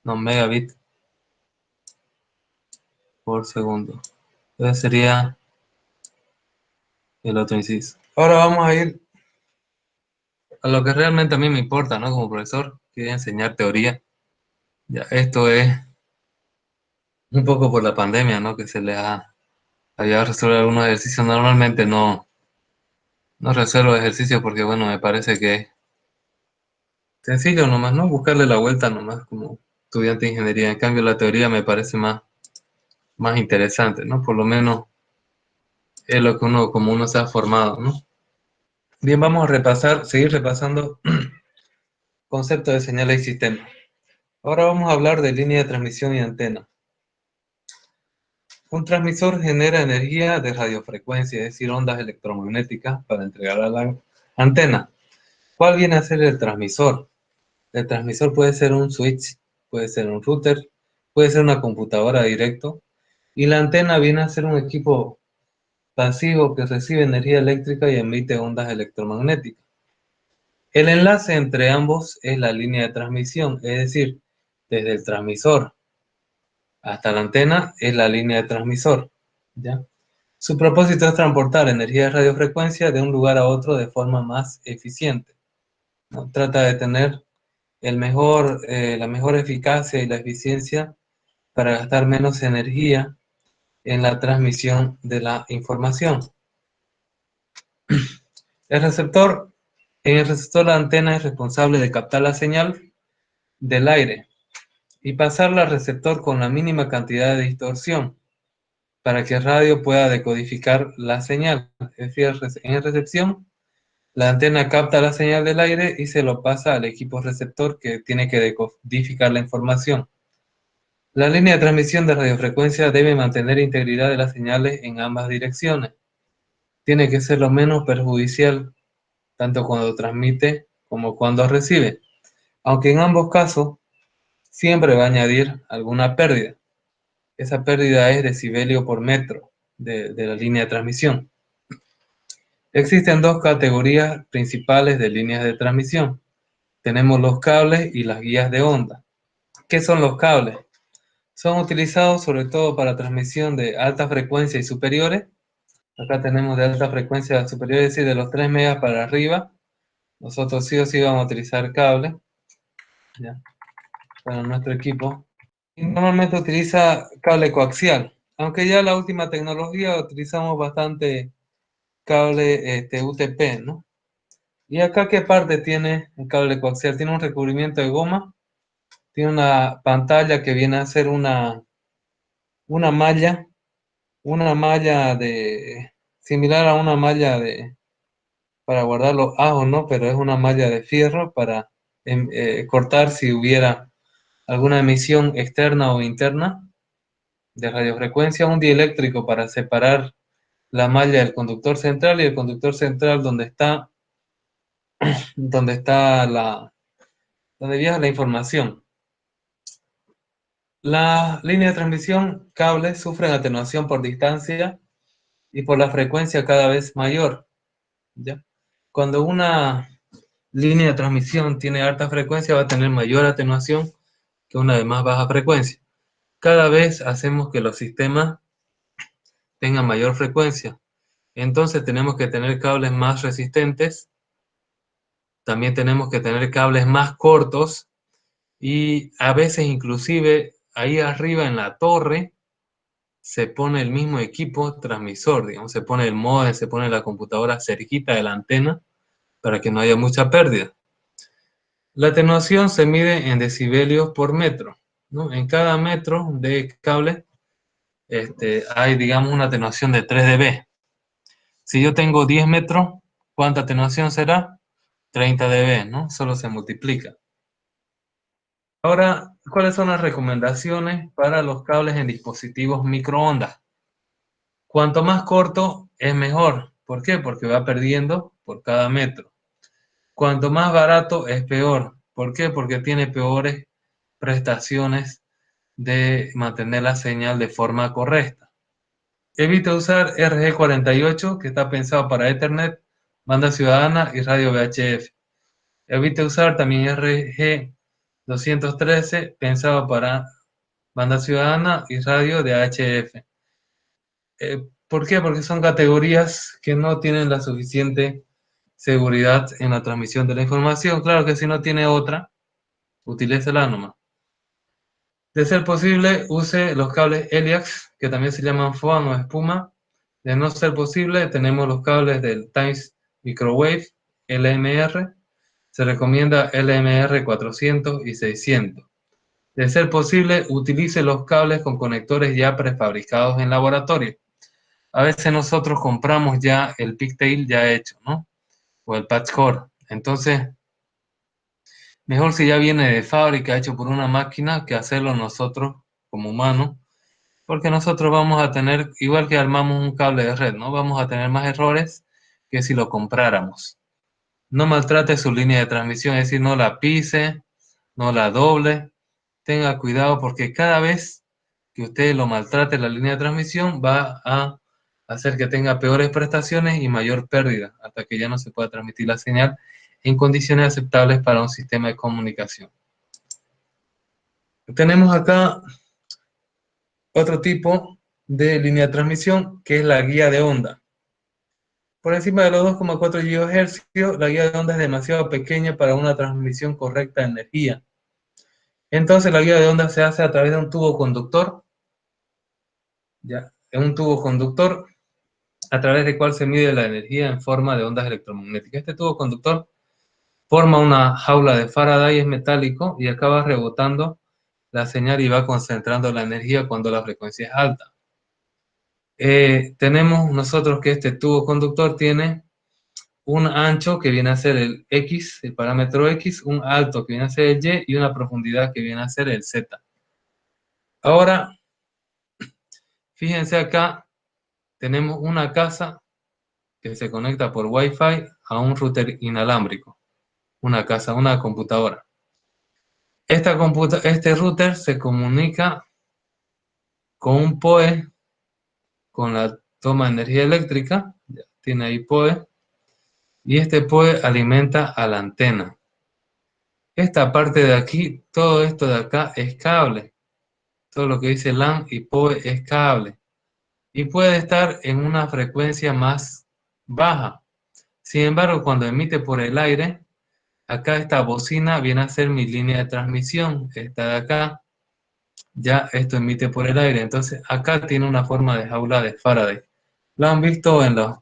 no, megabits por segundo. Entonces sería el otro inciso. Ahora vamos a ir a lo que realmente a mí me importa, ¿no? Como profesor, que es enseñar teoría. Ya, esto es un poco por la pandemia, ¿no? Que se le ha ayudado a resolver algunos ejercicios. Normalmente no resuelvo ejercicios porque, bueno, me parece que es sencillo nomás, ¿no? Buscarle la vuelta nomás como estudiante de ingeniería. En cambio, la teoría me parece más interesante, ¿no? Por lo menos es lo que como uno se ha formado, ¿no? Bien, vamos a seguir repasando conceptos de señales y sistemas. Ahora vamos a hablar de línea de transmisión y antena. Un transmisor genera energía de radiofrecuencia, es decir, ondas electromagnéticas para entregar a la antena. ¿Cuál viene a ser el transmisor? El transmisor puede ser un switch, puede ser un router, puede ser una computadora directo, y la antena viene a ser un equipo pasivo que recibe energía eléctrica y emite ondas electromagnéticas. El enlace entre ambos es la línea de transmisión, es decir, desde el transmisor hasta la antena es la línea de transmisor, ¿ya? Su propósito es transportar energía de radiofrecuencia de un lugar a otro de forma más eficiente, ¿no? Trata de tener la mejor eficacia y la eficiencia para gastar menos energía en la transmisión de la información. El receptor, en el receptor la antena es responsable de captar la señal del aire y pasarla al receptor con la mínima cantidad de distorsión para que el radio pueda decodificar la señal. Es decir, en recepción, la antena capta la señal del aire y se lo pasa al equipo receptor que tiene que decodificar la información. La línea de transmisión de radiofrecuencia debe mantener integridad de las señales en ambas direcciones. Tiene que ser lo menos perjudicial, tanto cuando transmite como cuando recibe, aunque en ambos casos siempre va a añadir alguna pérdida. Esa pérdida es decibelio por metro de la línea de transmisión. Existen dos categorías principales de líneas de transmisión. Tenemos los cables y las guías de onda. ¿Qué son los cables? Son utilizados sobre todo para transmisión de alta frecuencia y superiores. Acá tenemos de alta frecuencia superior, es decir, de los 3 megas para arriba. Nosotros sí o sí vamos a utilizar cable, ¿ya? Para nuestro equipo. Y normalmente utiliza cable coaxial, aunque ya la última tecnología utilizamos bastante cable UTP, ¿no? ¿Y acá qué parte tiene el cable coaxial? Tiene un recubrimiento de goma, tiene una pantalla que viene a ser una malla, similar a una malla para guardar los ajos, ¿no? Pero es una malla de fierro para cortar si hubiera alguna emisión externa o interna de radiofrecuencia, un dieléctrico para separar la malla del conductor central y el conductor central donde está donde viaja la información. La línea de transmisión cable sufren atenuación por distancia y por la frecuencia cada vez mayor, ¿ya? Cuando una línea de transmisión tiene alta frecuencia va a tener mayor atenuación que una de más baja frecuencia. Cada vez hacemos que los sistemas tengan mayor frecuencia. Entonces tenemos que tener cables más resistentes, también tenemos que tener cables más cortos y a veces inclusive ahí arriba en la torre se pone el mismo equipo transmisor, digamos, se pone el módem, se pone la computadora cerquita de la antena para que no haya mucha pérdida. La atenuación se mide en decibelios por metro, ¿no? En cada metro de cable hay, digamos, una atenuación de 3 dB. Si yo tengo 10 metros, ¿cuánta atenuación será? 30 dB, ¿no? Solo se multiplica. Ahora, ¿cuáles son las recomendaciones para los cables en dispositivos microondas? Cuanto más corto es mejor. ¿Por qué? Porque va perdiendo por cada metro. Cuanto más barato es peor. ¿Por qué? Porque tiene peores prestaciones de mantener la señal de forma correcta. Evite usar RG48, que está pensado para Ethernet, banda ciudadana y radio VHF. Evite usar también RG213, pensado para banda ciudadana y radio de HF. ¿Por qué? Porque son categorías que no tienen la suficiente seguridad en la transmisión de la información. Claro que si no tiene otra, utilícela nomás. De ser posible, use los cables Heliax, que también se llaman FOAM o espuma. De no ser posible, tenemos los cables del Times Microwave, LMR. Se recomienda LMR 400 y 600. De ser posible, utilice los cables con conectores ya prefabricados en laboratorio. A veces nosotros compramos ya el pigtail ya hecho, ¿no? O el patch core. Entonces, mejor si ya viene de fábrica, hecho por una máquina, que hacerlo nosotros como humanos, porque nosotros vamos a tener, igual que armamos un cable de red, ¿no? Vamos a tener más errores que si lo compráramos. No maltrate su línea de transmisión, es decir, no la pise, no la doble, tenga cuidado porque cada vez que usted lo maltrate la línea de transmisión va a hacer que tenga peores prestaciones y mayor pérdida hasta que ya no se pueda transmitir la señal en condiciones aceptables para un sistema de comunicación. Tenemos acá otro tipo de línea de transmisión que es la guía de onda. Por encima de los 2,4 GHz, la guía de onda es demasiado pequeña para una transmisión correcta de energía. Entonces la guía de onda se hace a través de un tubo conductor, ya, en un tubo conductor a través del cual se mide la energía en forma de ondas electromagnéticas. Este tubo conductor forma una jaula de Faraday, es metálico y acaba rebotando la señal y va concentrando la energía cuando la frecuencia es alta. Tenemos nosotros que este tubo conductor tiene un ancho que viene a ser el X, el parámetro X, un alto que viene a ser el Y y una profundidad que viene a ser el Z. Ahora, fíjense acá, tenemos una casa que se conecta por Wi-Fi a un router inalámbrico. Una casa, una computadora. Este router se comunica con un PoE, con la toma de energía eléctrica, ya tiene ahí PoE, y este PoE alimenta a la antena. Esta parte de aquí, todo esto de acá es cable. Todo lo que dice LAN y PoE es cable. Y puede estar en una frecuencia más baja. Sin embargo, cuando emite por el aire, acá esta bocina viene a ser mi línea de transmisión. Esta de acá, ya esto emite por el aire. Entonces, acá tiene una forma de jaula de Faraday. Lo han visto en las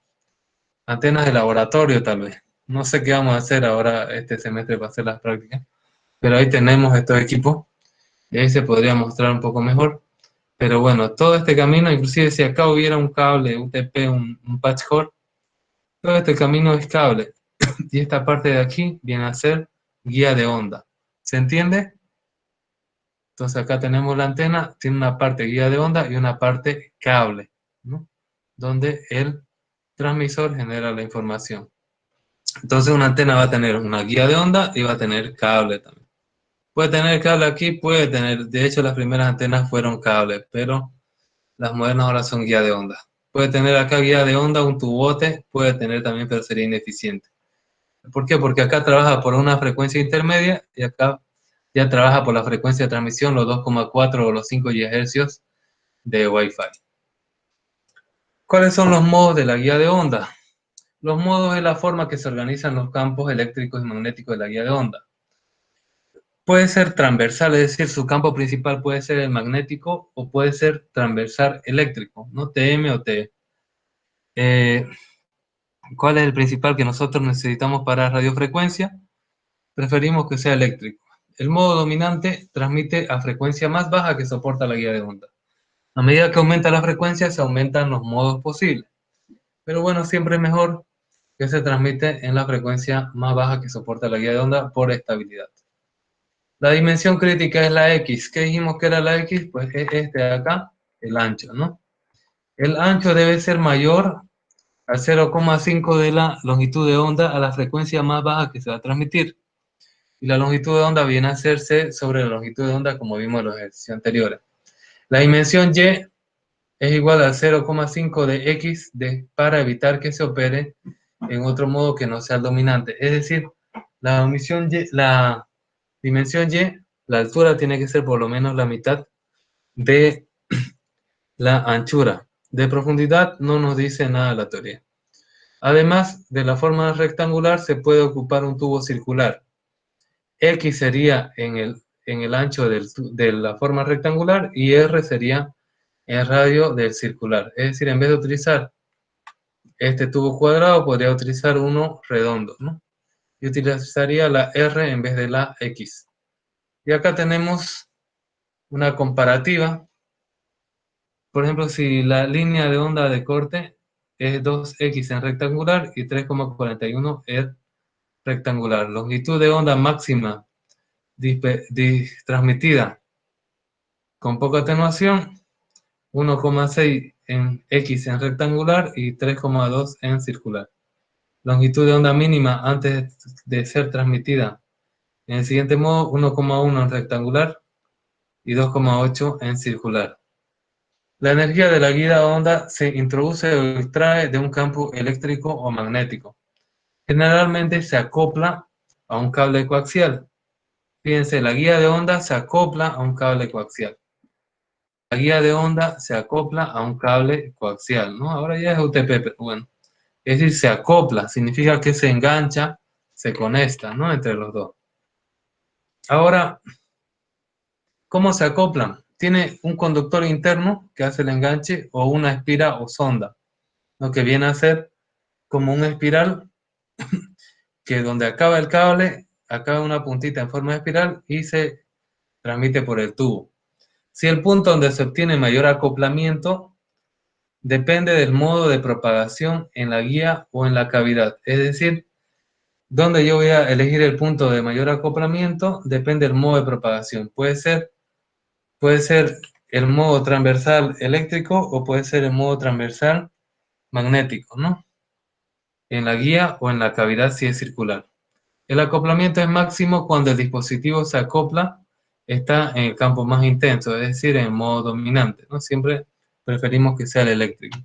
antenas de laboratorio, tal vez. No sé qué vamos a hacer ahora este semestre para hacer las prácticas. Pero ahí tenemos estos equipos. Y ahí se podría mostrar un poco mejor. Pero bueno, todo este camino, inclusive si acá hubiera un cable UTP, un patch cord, todo este camino es cable. Y esta parte de aquí viene a ser guía de onda. ¿Se entiende? Entonces acá tenemos la antena, tiene una parte guía de onda y una parte cable, ¿no? Donde el transmisor genera la información. Entonces una antena va a tener una guía de onda y va a tener cable también. Puede tener cable aquí, puede tener, de hecho las primeras antenas fueron cables, pero las modernas ahora son guía de onda. Puede tener acá guía de onda, un tubote, puede tener también, pero sería ineficiente. ¿Por qué? Porque acá trabaja por una frecuencia intermedia y acá ya trabaja por la frecuencia de transmisión, los 2,4 o los 5 GHz de Wi-Fi. ¿Cuáles son los modos de la guía de onda? Los modos es la forma que se organizan los campos eléctricos y magnéticos de la guía de onda. Puede ser transversal, es decir, su campo principal puede ser el magnético o puede ser transversal eléctrico, ¿no? TM o T. ¿Cuál es el principal que nosotros necesitamos para radiofrecuencia? Preferimos que sea eléctrico. El modo dominante transmite a frecuencia más baja que soporta la guía de onda. A medida que aumenta la frecuencia, se aumentan los modos posibles. Pero bueno, siempre es mejor que se transmite en la frecuencia más baja que soporta la guía de onda por estabilidad. La dimensión crítica es la X. ¿Qué dijimos que era la X? Pues es este de acá, el ancho, ¿no? El ancho debe ser mayor al 0,5 de la longitud de onda a la frecuencia más baja que se va a transmitir. Y la longitud de onda viene a hacerse sobre la longitud de onda como vimos en los ejercicios anteriores. La dimensión Y es igual a 0,5 de X para evitar que se opere en otro modo que no sea el dominante. Es decir, la dimensión Y, la altura tiene que ser por lo menos la mitad de la anchura. De profundidad no nos dice nada la teoría. Además de la forma rectangular, se puede ocupar un tubo circular. X sería en el ancho de la forma rectangular y R sería el radio del circular. Es decir, en vez de utilizar este tubo cuadrado, podría utilizar uno redondo, ¿no? Y utilizaría la R en vez de la X. Y acá tenemos una comparativa. Por ejemplo, si la línea de onda de corte es 2X en rectangular y 3,41 en rectangular. Longitud de onda máxima transmitida con poca atenuación, 1,6 en X en rectangular y 3,2 en circular. Longitud de onda mínima antes de ser transmitida. En el siguiente modo, 1,1 en rectangular y 2,8 en circular. La energía de la guía de onda se introduce o extrae de un campo eléctrico o magnético. Generalmente se acopla a un cable coaxial. Fíjense, la guía de onda se acopla a un cable coaxial. La guía de onda se acopla a un cable coaxial, ¿no? Ahora ya es UTP, pero bueno. Es decir, se acopla, significa que se engancha, se conecta, ¿no? Entre los dos. Ahora, ¿cómo se acoplan? Tiene un conductor interno que hace el enganche o una espira o sonda, lo que viene a ser como una espiral que donde acaba el cable, acaba una puntita en forma de espiral y se transmite por el tubo. Si el punto donde se obtiene mayor acoplamiento depende del modo de propagación en la guía o en la cavidad. Es decir, donde yo voy a elegir el punto de mayor acoplamiento depende del modo de propagación. Puede ser el modo transversal eléctrico o puede ser el modo transversal magnético, ¿no? En la guía o en la cavidad si es circular. El acoplamiento es máximo cuando el dispositivo se acopla, está en el campo más intenso, es decir, en modo dominante, ¿no? Siempre preferimos que sea el eléctrico.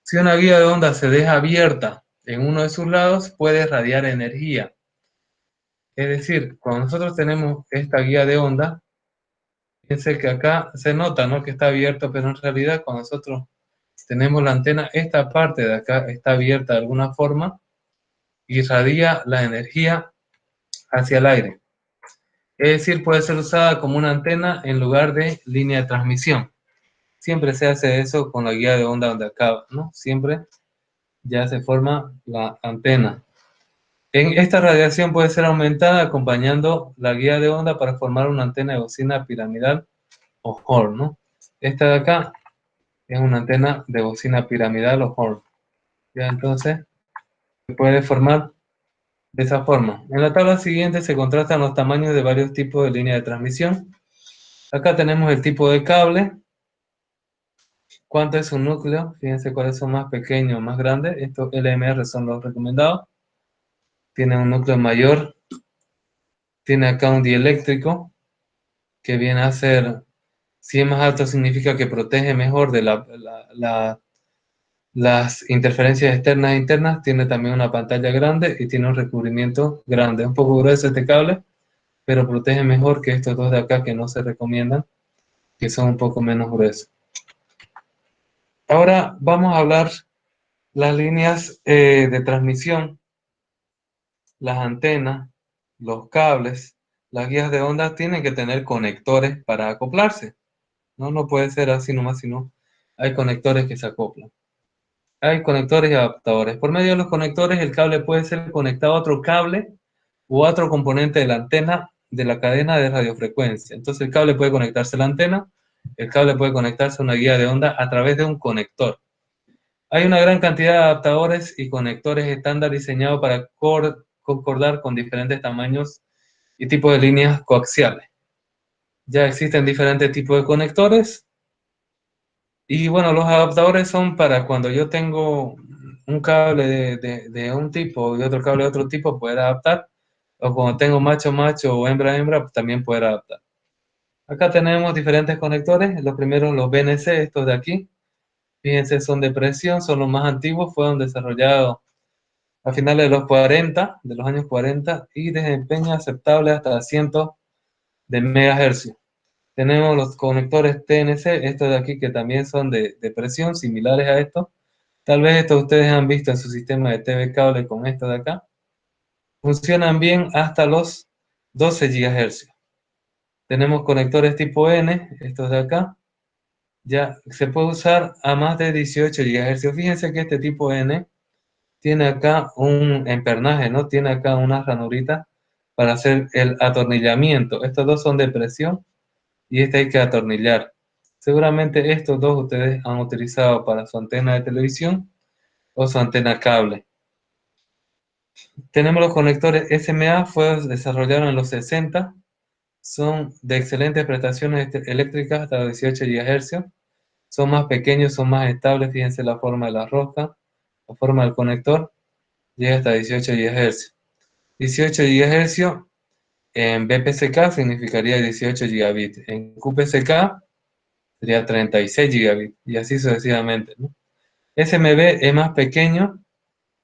Si una guía de onda se deja abierta en uno de sus lados, puede radiar energía. Es decir, cuando nosotros tenemos esta guía de onda, fíjense que acá se nota, ¿no? Que está abierto, pero en realidad cuando nosotros tenemos la antena, esta parte de acá está abierta de alguna forma y radia la energía hacia el aire. Es decir, puede ser usada como una antena en lugar de línea de transmisión. Siempre se hace eso con la guía de onda donde acaba, ¿no? Siempre ya se forma la antena. Esta radiación puede ser aumentada acompañando la guía de onda para formar una antena de bocina piramidal o Horn, ¿no? Esta de acá es una antena de bocina piramidal o Horn. Ya entonces se puede formar de esa forma. En la tabla siguiente se contrastan los tamaños de varios tipos de línea de transmisión. Acá tenemos el tipo de cable. ¿Cuánto es su núcleo? Fíjense cuáles son más pequeños, más grandes. Estos LMR son los recomendados. Tiene un núcleo mayor. Tiene acá un dieléctrico que viene a ser, si es más alto significa que protege mejor de las interferencias externas e internas. Tiene también una pantalla grande y tiene un recubrimiento grande. Es un poco grueso este cable, pero protege mejor que estos dos de acá que no se recomiendan, que son un poco menos gruesos. Ahora vamos a hablar las líneas de transmisión, las antenas, los cables, las guías de onda tienen que tener conectores para acoplarse. No, no puede ser así nomás, sino hay conectores que se acoplan. Hay conectores y adaptadores. Por medio de los conectores, el cable puede ser conectado a otro cable u a otro componente de la antena de la cadena de radiofrecuencia. Entonces el cable puede conectarse a la antena, el cable puede conectarse a una guía de onda a través de un conector. Hay una gran cantidad de adaptadores y conectores estándar diseñados para concordar con diferentes tamaños y tipos de líneas coaxiales. Ya existen diferentes tipos de conectores y bueno, los adaptadores son para cuando yo tengo un cable de un tipo y otro cable de otro tipo, poder adaptar, o cuando tengo macho macho o hembra hembra, pues también poder adaptar. Acá tenemos diferentes conectores, los primeros los BNC, estos de aquí, fíjense, son de presión, son los más antiguos, fueron desarrollados a finales de los 40, de los años 40, y desempeña aceptable hasta cientos de megahercios. Tenemos los conectores TNC, estos de aquí que también son de presión, similares a estos. Tal vez estos ustedes han visto en su sistema de TV cable con estos de acá. Funcionan bien hasta los 12 GHz. Tenemos conectores tipo N, estos de acá. Ya se puede usar a más de 18 GHz. Fíjense que este tipo N tiene acá un empernaje, ¿no? Tiene acá una ranurita para hacer el atornillamiento. Estos dos son de presión y este hay que atornillar. Seguramente estos dos ustedes han utilizado para su antena de televisión o su antena cable. Tenemos los conectores SMA, fueron desarrollados en los 60, son de excelentes prestaciones eléctricas hasta los 18 GHz, son más pequeños, son más estables, fíjense la forma de la rosca, la forma del conector, llega hasta 18 GHz. 18 GHz En BPSK significaría 18 gigabits. En QPSK sería 36 gigabits. Y así sucesivamente, ¿no? SMB es más pequeño.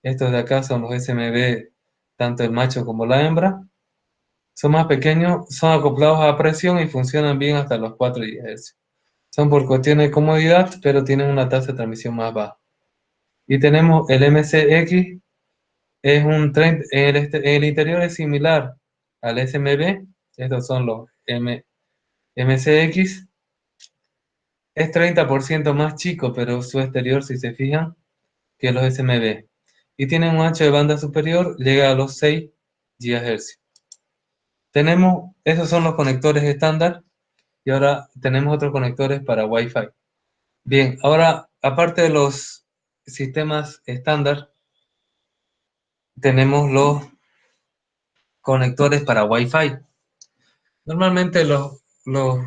Estos de acá son los SMB, tanto el macho como la hembra. Son más pequeños, son acoplados a presión y funcionan bien hasta los 4 GHz. Son por cuestiones de comodidad, pero tienen una tasa de transmisión más baja. Y tenemos el MCX, es un tren, el interior es similar al SMB, estos son los MCX, es 30% más chico, pero su exterior, si se fijan, que los SMB. Y tienen un ancho de banda superior, llega a los 6 GHz. Esos son los conectores estándar, y ahora tenemos otros conectores para Wi-Fi. Bien, ahora, aparte de los sistemas estándar, tenemos los conectores para Wi-Fi. Normalmente los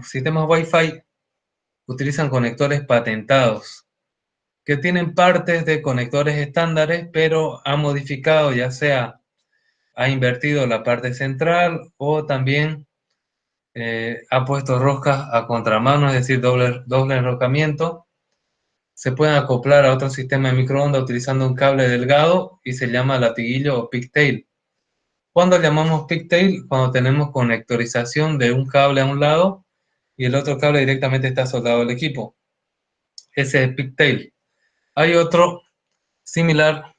sistemas Wi-Fi utilizan conectores patentados, que tienen partes de conectores estándares, pero ha modificado, ya sea ha invertido la parte central o también ha puesto roscas a contramano, es decir, doble enroscamiento. Se pueden acoplar a otro sistema de microondas utilizando un cable delgado y se llama latiguillo o pigtail. ¿Cuándo llamamos pigtail? Cuando tenemos conectorización de un cable a un lado y el otro cable directamente está soldado al equipo. Ese es pigtail. Hay otro similar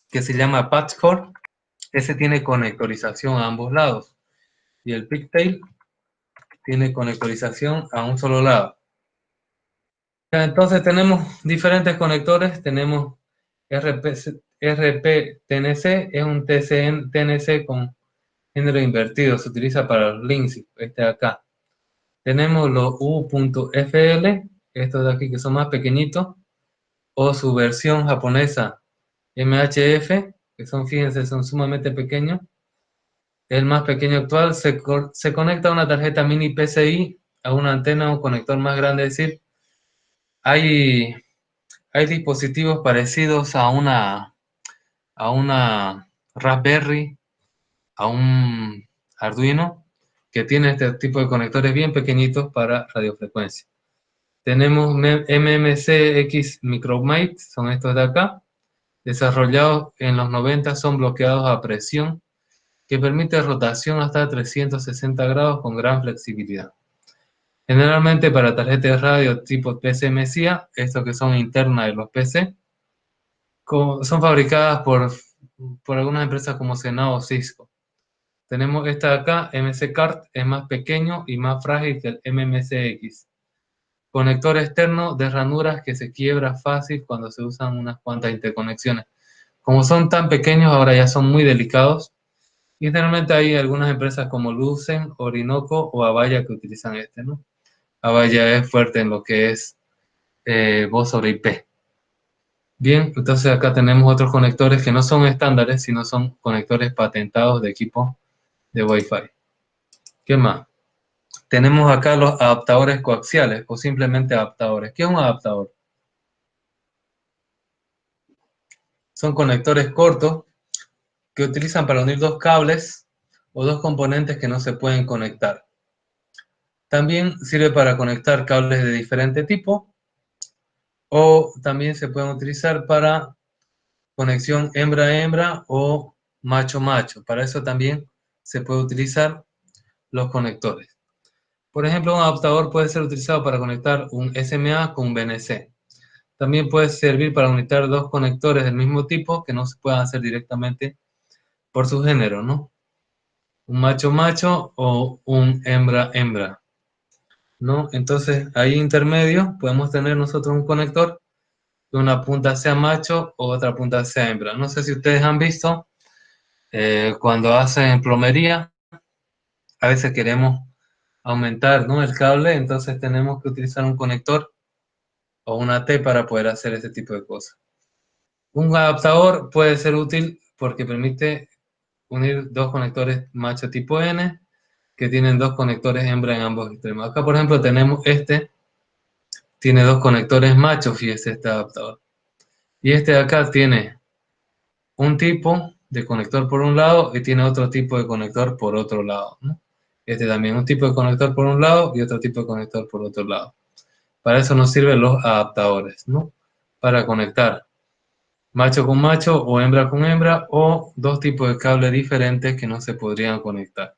que se llama patchcore. Ese tiene conectorización a ambos lados. Y el pigtail tiene conectorización a un solo lado. Entonces tenemos diferentes conectores. Tenemos RP-TNC, es un TNC con género invertido. Se utiliza para los links, este de acá. Tenemos los U.FL, estos de aquí que son más pequeñitos, o su versión japonesa MHF, que son, fíjense, son sumamente pequeños. El más pequeño actual se conecta a una tarjeta mini PCI, a una antena o un conector más grande, es decir, hay, hay dispositivos parecidos a una Raspberry, a un Arduino, que tiene este tipo de conectores bien pequeñitos para radiofrecuencia. Tenemos MMCX Micromate, son estos de acá, desarrollados en los 90, son bloqueados a presión, que permite rotación hasta 360 grados con gran flexibilidad. Generalmente para tarjetas de radio tipo PCMCIA, estos que son internas de los PC, son fabricadas por algunas empresas como Senao o Cisco. Tenemos esta de acá, MC-Card, es más pequeño y más frágil que el MMCX. Conector externo de ranuras que se quiebra fácil cuando se usan unas cuantas interconexiones. Como son tan pequeños, ahora ya son muy delicados. Y generalmente hay algunas empresas como Lucent, Orinoco o Avaya que utilizan este, ¿no? Avaya es fuerte en lo que es voz sobre IP. Bien, entonces acá tenemos otros conectores que no son estándares, sino son conectores patentados de equipo de Wi-Fi. ¿Qué más? Tenemos acá los adaptadores coaxiales o simplemente adaptadores. ¿Qué es un adaptador? Son conectores cortos que utilizan para unir dos cables o dos componentes que no se pueden conectar. También sirve para conectar cables de diferente tipo o también se pueden utilizar para conexión hembra-hembra o macho-macho. Para eso también se puede utilizar los conectores. Por ejemplo, un adaptador puede ser utilizado para conectar un SMA con un BNC. También puede servir para conectar dos conectores del mismo tipo que no se puedan hacer directamente por su género, ¿no? Un macho-macho o un hembra-hembra, ¿no? Entonces, ahí intermedio podemos tener nosotros un conector que una punta sea macho o otra punta sea hembra. No sé si ustedes han visto cuando hacen plomería, a veces queremos aumentar, ¿no?, el cable, entonces tenemos que utilizar un conector o una T para poder hacer ese tipo de cosas. Un adaptador puede ser útil porque permite unir dos conectores macho tipo N que tienen dos conectores hembra en ambos extremos. Acá, por ejemplo, tenemos tiene dos conectores machos, fíjese este adaptador. Y este de acá tiene un tipo de conector por un lado y tiene otro tipo de conector por otro lado, ¿no? Este también un tipo de conector por un lado y otro tipo de conector por otro lado. Para eso nos sirven los adaptadores, ¿no? Para conectar macho con macho o hembra con hembra o dos tipos de cables diferentes que no se podrían conectar.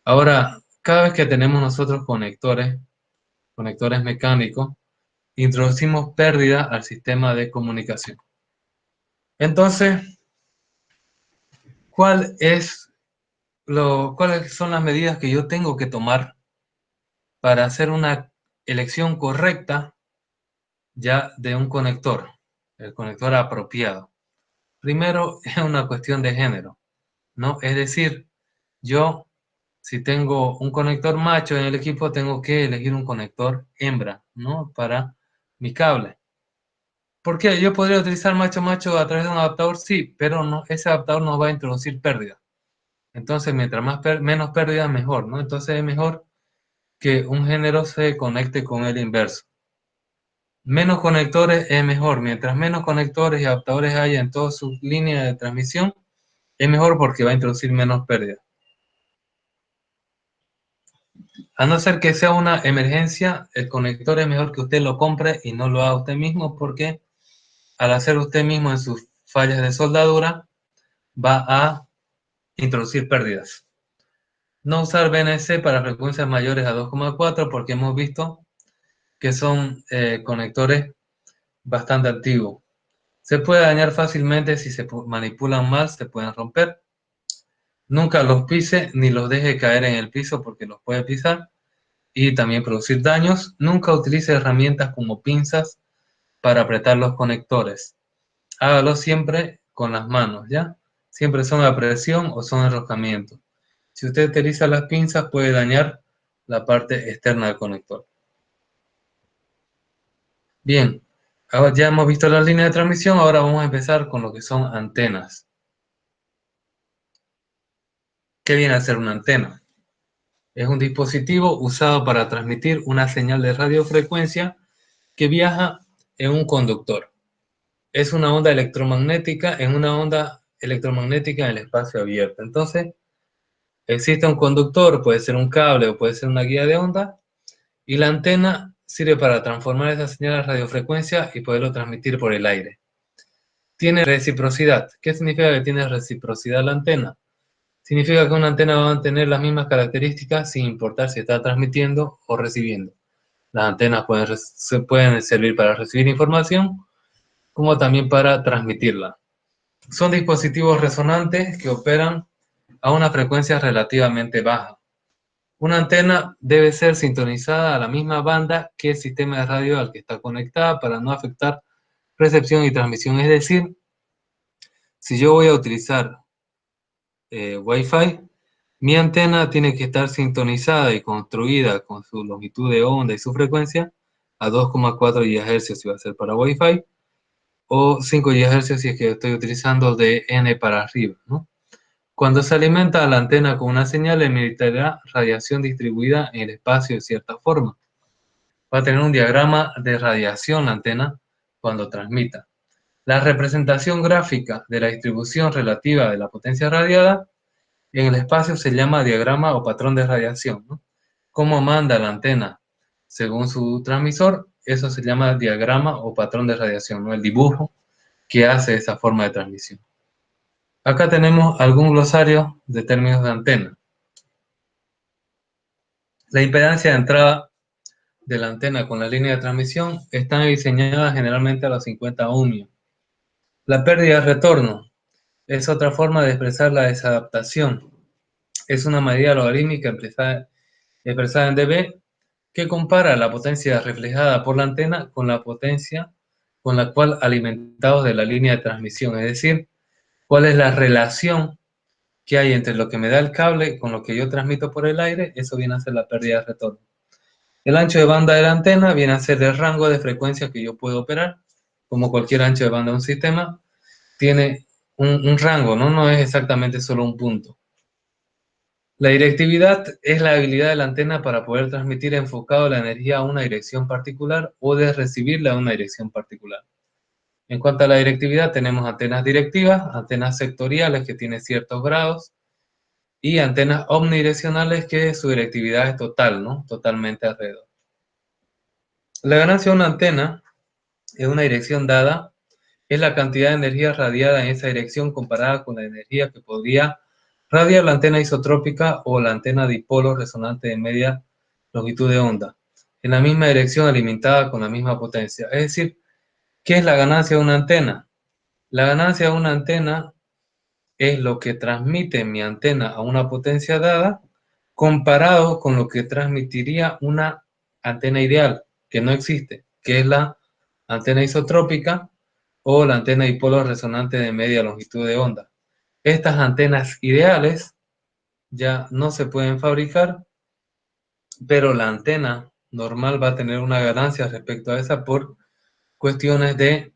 Ahora, cada vez que tenemos nosotros conectores mecánicos, introducimos pérdida al sistema de comunicación. Entonces, ¿cuáles son las medidas que yo tengo que tomar para hacer una elección correcta ya de un conector, el conector apropiado? Primero, es una cuestión de género, ¿no? Es decir, yo, si tengo un conector macho en el equipo, tengo que elegir un conector hembra, ¿no? Para mi cable. ¿Por qué? Yo podría utilizar macho-macho a través de un adaptador, sí, pero no, ese adaptador nos va a introducir pérdida. Entonces, mientras menos pérdida, mejor, ¿no? Entonces es mejor que un género se conecte con el inverso. Menos conectores es mejor. Mientras menos conectores y adaptadores haya en todas sus líneas de transmisión, es mejor porque va a introducir menos pérdida. A no ser que sea una emergencia, el conector es mejor que usted lo compre y no lo haga usted mismo porque al hacer usted mismo en sus fallas de soldadura, va a introducir pérdidas. No usar BNC para frecuencias mayores a 2,4 porque hemos visto que son conectores bastante antiguos. Se puede dañar fácilmente si se manipulan mal, se pueden romper. Nunca los pise ni los deje caer en el piso porque los puede pisar y también producir daños. Nunca utilice herramientas como pinzas para apretar los conectores. Hágalo siempre con las manos, ¿ya? Siempre son a presión o son enroscamientos. Si usted utiliza las pinzas puede dañar la parte externa del conector. Bien, ahora ya hemos visto la línea de transmisión, ahora vamos a empezar con lo que son antenas. ¿Qué viene a ser una antena? Es un dispositivo usado para transmitir una señal de radiofrecuencia que viaja en un conductor. Es una onda electromagnética en el espacio abierto. Entonces, existe un conductor, puede ser un cable o puede ser una guía de onda, y la antena sirve para transformar esa señal a radiofrecuencia y poderlo transmitir por el aire. Tiene reciprocidad. ¿Qué significa que tiene reciprocidad la antena? Significa que una antena va a mantener las mismas características sin importar si está transmitiendo o recibiendo. Las antenas pueden servir para recibir información como también para transmitirla. Son dispositivos resonantes que operan a una frecuencia relativamente baja. Una antena debe ser sintonizada a la misma banda que el sistema de radio al que está conectada para no afectar recepción y transmisión. Es decir, si yo voy a utilizar Wi-Fi, mi antena tiene que estar sintonizada y construida con su longitud de onda y su frecuencia a 2,4 GHz si va a ser para Wi-Fi o 5 GHz si es que estoy utilizando de N para arriba, ¿no? Cuando se alimenta la antena con una señal, emitirá radiación distribuida en el espacio de cierta forma. Va a tener un diagrama de radiación la antena cuando transmita. La representación gráfica de la distribución relativa de la potencia radiada en el espacio se llama diagrama o patrón de radiación, ¿no? Cómo manda la antena según su transmisor, eso se llama diagrama o patrón de radiación, ¿no? El dibujo que hace esa forma de transmisión. Acá tenemos algún glosario de términos de antena. La impedancia de entrada de la antena con la línea de transmisión está diseñada generalmente a los 50 ohmios. La pérdida de retorno es otra forma de expresar la desadaptación. Es una medida logarítmica expresada en dB que compara la potencia reflejada por la antena con la potencia con la cual alimentados de la línea de transmisión, es decir, cuál es la relación que hay entre lo que me da el cable con lo que yo transmito por el aire. Eso viene a ser la pérdida de retorno. El ancho de banda de la antena viene a ser el rango de frecuencia que yo puedo operar. Como cualquier ancho de banda de un sistema, tiene un rango, ¿no? No es exactamente solo un punto. La directividad es la habilidad de la antena para poder transmitir enfocado la energía a una dirección particular o de recibirla a una dirección particular. En cuanto a la directividad, tenemos antenas directivas, antenas sectoriales que tienen ciertos grados y antenas omnidireccionales que su directividad es total, ¿no? Totalmente alrededor. La ganancia de una antena en una dirección dada es la cantidad de energía radiada en esa dirección comparada con la energía que podría radiar la antena isotrópica o la antena dipolo resonante de media longitud de onda, en la misma dirección alimentada con la misma potencia. Es decir, ¿qué es la ganancia de una antena? La ganancia de una antena es lo que transmite mi antena a una potencia dada comparado con lo que transmitiría una antena ideal, que no existe, que es la antena isotrópica o la antena dipolo resonante de media longitud de onda. Estas antenas ideales ya no se pueden fabricar, pero la antena normal va a tener una ganancia respecto a esa por cuestiones de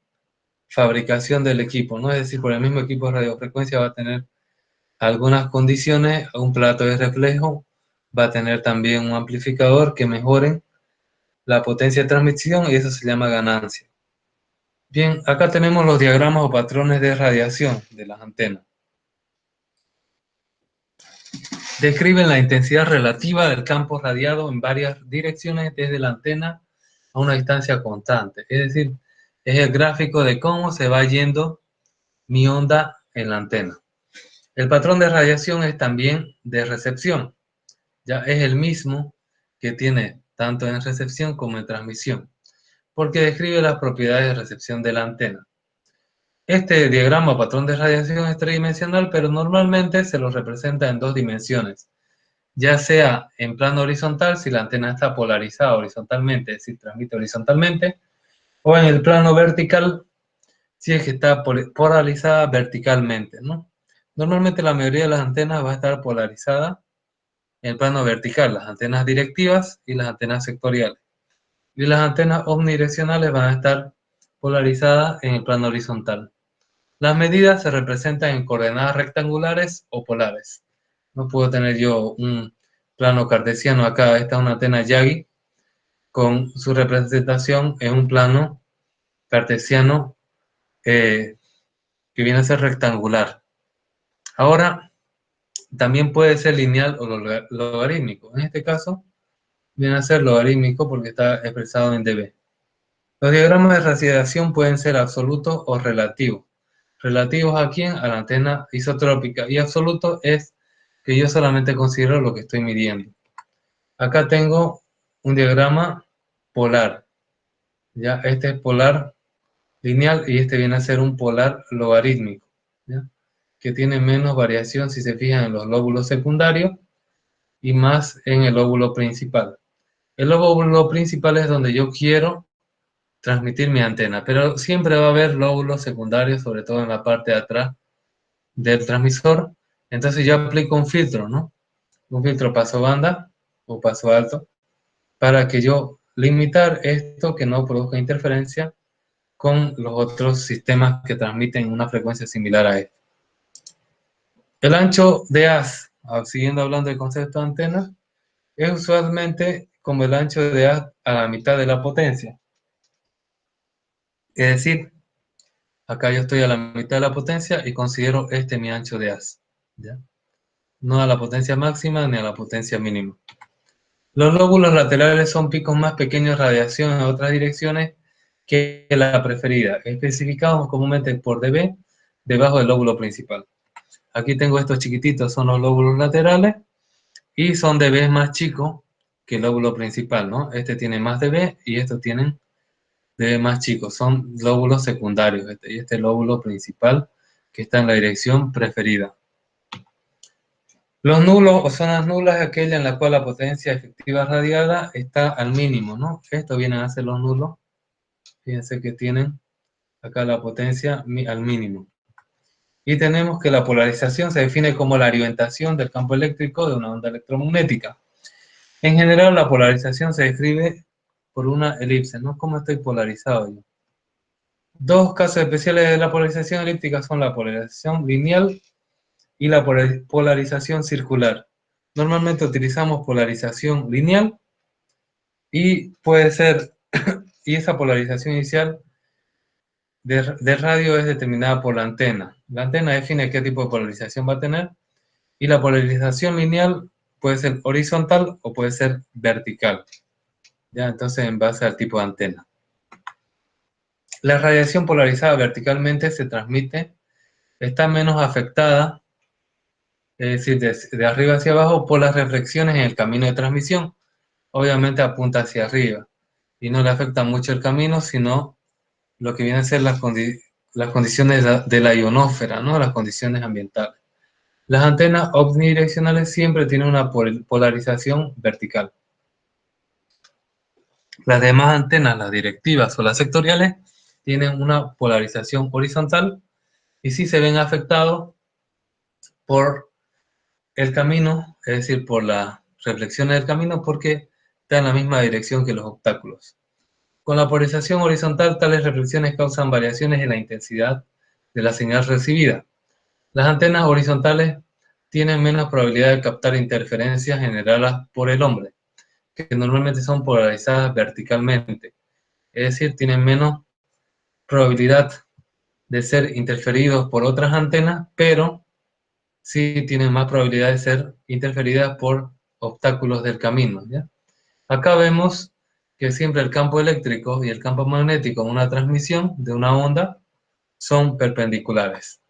fabricación del equipo, ¿no? Es decir, por el mismo equipo de radiofrecuencia va a tener algunas condiciones, un plato de reflejo, va a tener también un amplificador que mejore la potencia de transmisión y eso se llama ganancia. Bien, acá tenemos los diagramas o patrones de radiación de las antenas. Describen la intensidad relativa del campo radiado en varias direcciones desde la antena a una distancia constante. Es decir, es el gráfico de cómo se va yendo mi onda en la antena. El patrón de radiación es también de recepción. Ya es el mismo que tiene tanto en recepción como en transmisión, porque describe las propiedades de recepción de la antena. Este diagrama o patrón de radiación es tridimensional, pero normalmente se lo representa en dos dimensiones, ya sea en plano horizontal si la antena está polarizada horizontalmente, es decir, transmite horizontalmente, o en el plano vertical si es que está polarizada verticalmente, ¿no? Normalmente la mayoría de las antenas va a estar polarizada en el plano vertical, las antenas directivas y las antenas sectoriales. Y las antenas omnidireccionales van a estar polarizadas en el plano horizontal. Las medidas se representan en coordenadas rectangulares o polares. No puedo tener yo un plano cartesiano acá. Esta es una antena Yagi con su representación en un plano cartesiano que viene a ser rectangular. Ahora, también puede ser lineal o logarítmico. En este caso, viene a ser logarítmico porque está expresado en dB. Los diagramas de radiación pueden ser absolutos o relativos. ¿Relativos a quién? A la antena isotrópica. Y absoluto es que yo solamente considero lo que estoy midiendo. Acá tengo un diagrama polar. ¿Ya? Este es polar lineal y este viene a ser un polar logarítmico, ¿ya? Que tiene menos variación si se fijan en los lóbulos secundarios y más en el lóbulo principal. El lóbulo principal es donde yo quiero transmitir mi antena, pero siempre va a haber lóbulos secundarios, sobre todo en la parte de atrás del transmisor. Entonces yo aplico un filtro, ¿no? Un filtro paso banda o paso alto para que yo limitar esto que no produzca interferencia con los otros sistemas que transmiten una frecuencia similar a esta. El ancho de haz, siguiendo hablando del concepto de antena, es usualmente como el ancho de haz a la mitad de la potencia. Es decir, acá yo estoy a la mitad de la potencia y considero este mi ancho de haz, ¿ya? No a la potencia máxima ni a la potencia mínima. Los lóbulos laterales son picos más pequeños de radiación en otras direcciones que la preferida, especificados comúnmente por dB debajo del lóbulo principal. Aquí tengo estos chiquititos, son los lóbulos laterales y son dB más chicos que el lóbulo principal, ¿no? Este tiene más dB y estos tienen dB más chicos, son lóbulos secundarios, y este lóbulo principal que está en la dirección preferida. Los nulos o zonas nulas es aquella en la cual la potencia efectiva radiada está al mínimo, ¿no? Esto vienen a ser los nulos. Fíjense que tienen acá la potencia al mínimo. Y tenemos que la polarización se define como la orientación del campo eléctrico de una onda electromagnética. En general, la polarización se describe por una elipse, ¿no? ¿Cómo estoy polarizado yo? Dos casos especiales de la polarización elíptica son la polarización lineal y la polarización circular. Normalmente utilizamos polarización lineal y puede ser, y esa polarización inicial de radio es determinada por la antena. La antena define qué tipo de polarización va a tener y la polarización lineal puede ser horizontal o puede ser vertical. ¿Ya? Entonces, en base al tipo de antena. La radiación polarizada verticalmente se transmite, está menos afectada, es decir, de arriba hacia abajo, por las reflexiones en el camino de transmisión. Obviamente apunta hacia arriba y no le afecta mucho el camino, sino lo que vienen a ser las condiciones de la ionosfera, ¿no? Las condiciones ambientales. Las antenas omnidireccionales siempre tienen una polarización vertical. Las demás antenas, las directivas o las sectoriales, tienen una polarización horizontal y sí se ven afectados por el camino, es decir, por las reflexiones del camino, porque está en la misma dirección que los obstáculos. Con la polarización horizontal, tales reflexiones causan variaciones en la intensidad de la señal recibida. Las antenas horizontales tienen menos probabilidad de captar interferencias generadas por el hombre, que normalmente son polarizadas verticalmente. Es decir, tienen menos probabilidad de ser interferidos por otras antenas, pero sí tienen más probabilidad de ser interferidas por obstáculos del camino, ¿ya? Acá vemos que siempre el campo eléctrico y el campo magnético en una transmisión de una onda son perpendiculares.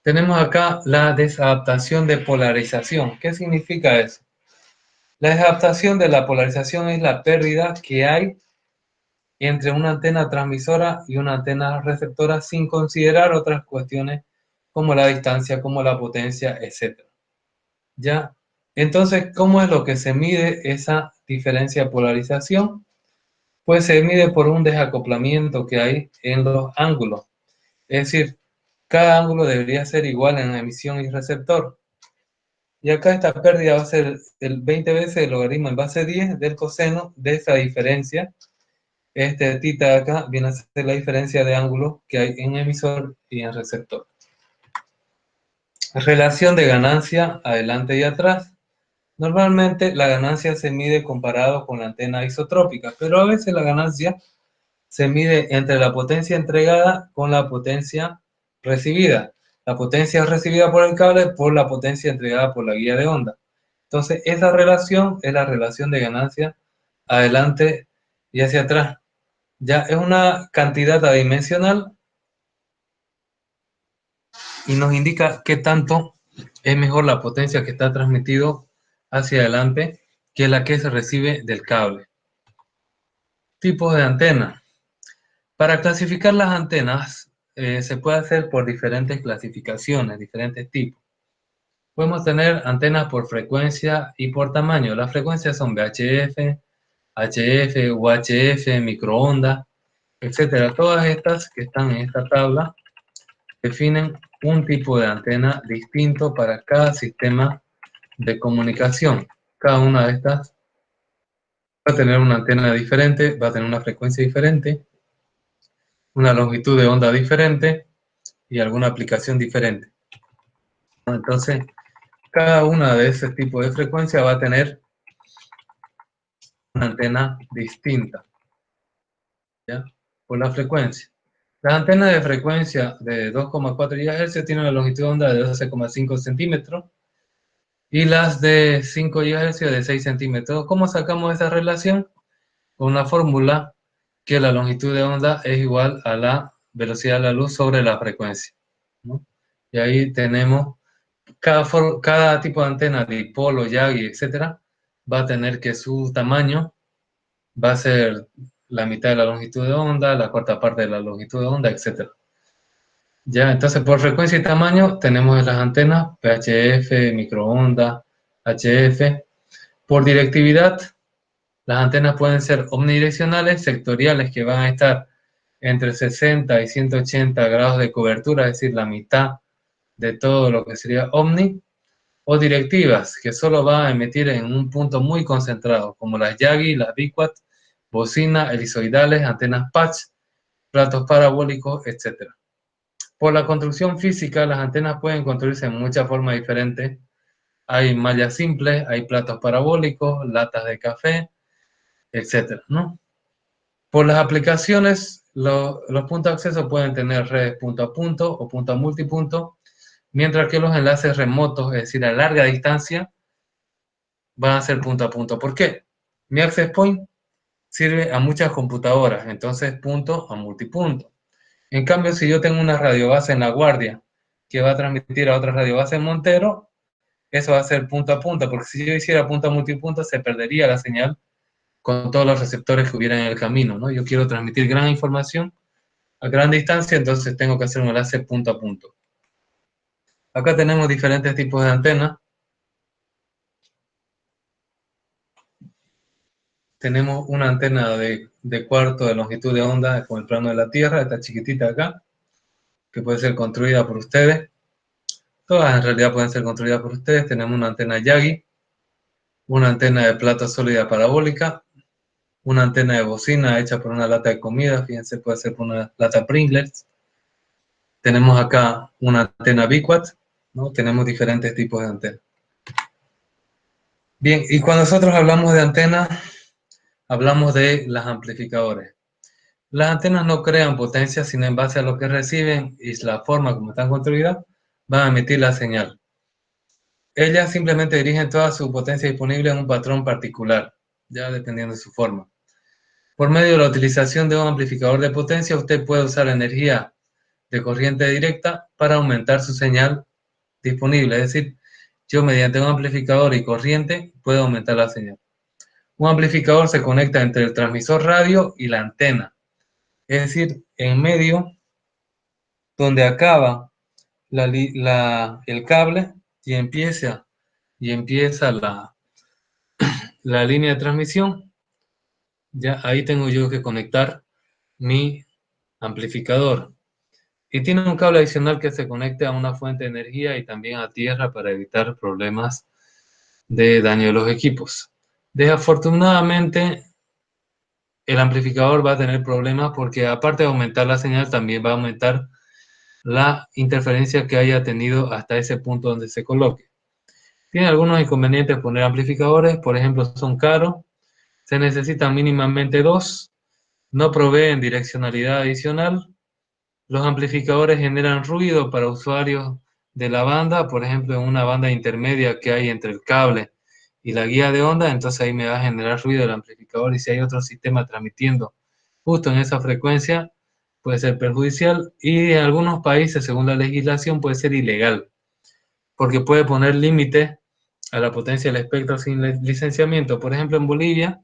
Tenemos acá la desadaptación de polarización. ¿Qué significa eso? La desadaptación de la polarización es la pérdida que hay entre una antena transmisora y una antena receptora sin considerar otras cuestiones como la distancia, como la potencia, etc. ¿Ya? Entonces, ¿cómo es lo que se mide esa diferencia de polarización? Pues se mide por un desacoplamiento que hay en los ángulos. Es decir, cada ángulo debería ser igual en emisión y receptor. Y acá esta pérdida va a ser el 20 veces el logaritmo en base 10 del coseno de esa diferencia. Este tita de acá viene a ser la diferencia de ángulo que hay en emisor y en receptor. Relación de ganancia adelante y atrás. Normalmente la ganancia se mide comparado con la antena isotrópica, pero a veces la ganancia se mide entre la potencia entregada con la potencia recibida. La potencia recibida por el cable por la potencia entregada por la guía de onda. Entonces, esa relación es la relación de ganancia adelante y hacia atrás. Ya es una cantidad adimensional y nos indica qué tanto es mejor la potencia que está transmitido hacia adelante que la que se recibe del cable. Tipos de antena. Para clasificar las antenas se puede hacer por diferentes clasificaciones, diferentes tipos. Podemos tener antenas por frecuencia y por tamaño. Las frecuencias son VHF, HF, UHF, microondas, etcétera. Todas estas que están en esta tabla definen un tipo de antena distinto para cada sistema de comunicación. Cada una de estas va a tener una antena diferente, va a tener una frecuencia diferente, una longitud de onda diferente y alguna aplicación diferente. Entonces, cada una de ese tipo de frecuencia va a tener una antena distinta, ¿ya? Por la frecuencia. Las antenas de frecuencia de 2,4 GHz tienen una longitud de onda de 12,5 centímetros y las de 5 GHz de 6 centímetros. ¿Cómo sacamos esa relación? Con una fórmula que la longitud de onda es igual a la velocidad de la luz sobre la frecuencia, ¿no? Y ahí tenemos cada tipo de antena, dipolo, Yagi, etcétera, va a tener que su tamaño va a ser la mitad de la longitud de onda, la cuarta parte de la longitud de onda, etcétera. Ya, entonces por frecuencia y tamaño tenemos las antenas VHF, microondas, HF. Por directividad, las antenas pueden ser omnidireccionales, sectoriales, que van a estar entre 60 y 180 grados de cobertura, es decir, la mitad de todo lo que sería omni, o directivas, que solo va a emitir en un punto muy concentrado, como las Yagi, las Biquat, bocina, helizoidales, antenas patch, platos parabólicos, etc. Por la construcción física, las antenas pueden construirse en muchas formas diferentes. Hay mallas simples, hay platos parabólicos, latas de café, etc., ¿no? Por las aplicaciones, Los puntos de acceso pueden tener redes punto a punto o punto a multipunto, mientras que los enlaces remotos, es decir, a larga distancia, van a ser punto a punto. ¿Por qué? Mi access point sirve a muchas computadoras, entonces punto a multipunto. En cambio, si yo tengo una radiobase en La Guardia que va a transmitir a otra radiobase en Montero, eso va a ser punto a punto, porque si yo hiciera punto a multipunto se perdería la señal con todos los receptores que hubieran en el camino, ¿no? Yo quiero transmitir gran información a gran distancia, entonces tengo que hacer un enlace punto a punto. Acá tenemos diferentes tipos de antenas. Tenemos una antena de cuarto de longitud de onda con el plano de la Tierra, esta chiquitita acá, que puede ser construida por ustedes. Todas en realidad pueden ser construidas por ustedes. Tenemos una antena Yagi, una antena de plata sólida parabólica, una antena de bocina hecha por una lata de comida, fíjense, puede ser por una lata Pringles. Tenemos acá una antena Biquat, ¿no? Tenemos diferentes tipos de antenas. Bien, y cuando nosotros hablamos de antenas, hablamos de las amplificadores. Las antenas no crean potencia, sino en base a lo que reciben y la forma como están construidas, van a emitir la señal. Ellas simplemente dirigen toda su potencia disponible en un patrón particular, ya dependiendo de su forma. Por medio de la utilización de un amplificador de potencia, usted puede usar energía de corriente directa para aumentar su señal disponible. Es decir, yo mediante un amplificador y corriente puedo aumentar la señal. Un amplificador se conecta entre el transmisor radio y la antena. Es decir, en medio donde acaba el cable y empieza la línea de transmisión, ya ahí tengo yo que conectar mi amplificador. Y tiene un cable adicional que se conecte a una fuente de energía y también a tierra para evitar problemas de daño de los equipos. Desafortunadamente, el amplificador va a tener problemas porque aparte de aumentar la señal, también va a aumentar la interferencia que haya tenido hasta ese punto donde se coloque. Tiene algunos inconvenientes poner amplificadores, por ejemplo, son caros, se necesitan mínimamente dos, no proveen direccionalidad adicional, los amplificadores generan ruido para usuarios de la banda, por ejemplo, en una banda intermedia que hay entre el cable y la guía de onda, entonces ahí me va a generar ruido el amplificador y si hay otro sistema transmitiendo justo en esa frecuencia, puede ser perjudicial y en algunos países, según la legislación, puede ser ilegal, porque puede poner límite a la potencia del espectro sin licenciamiento. Por ejemplo, en Bolivia,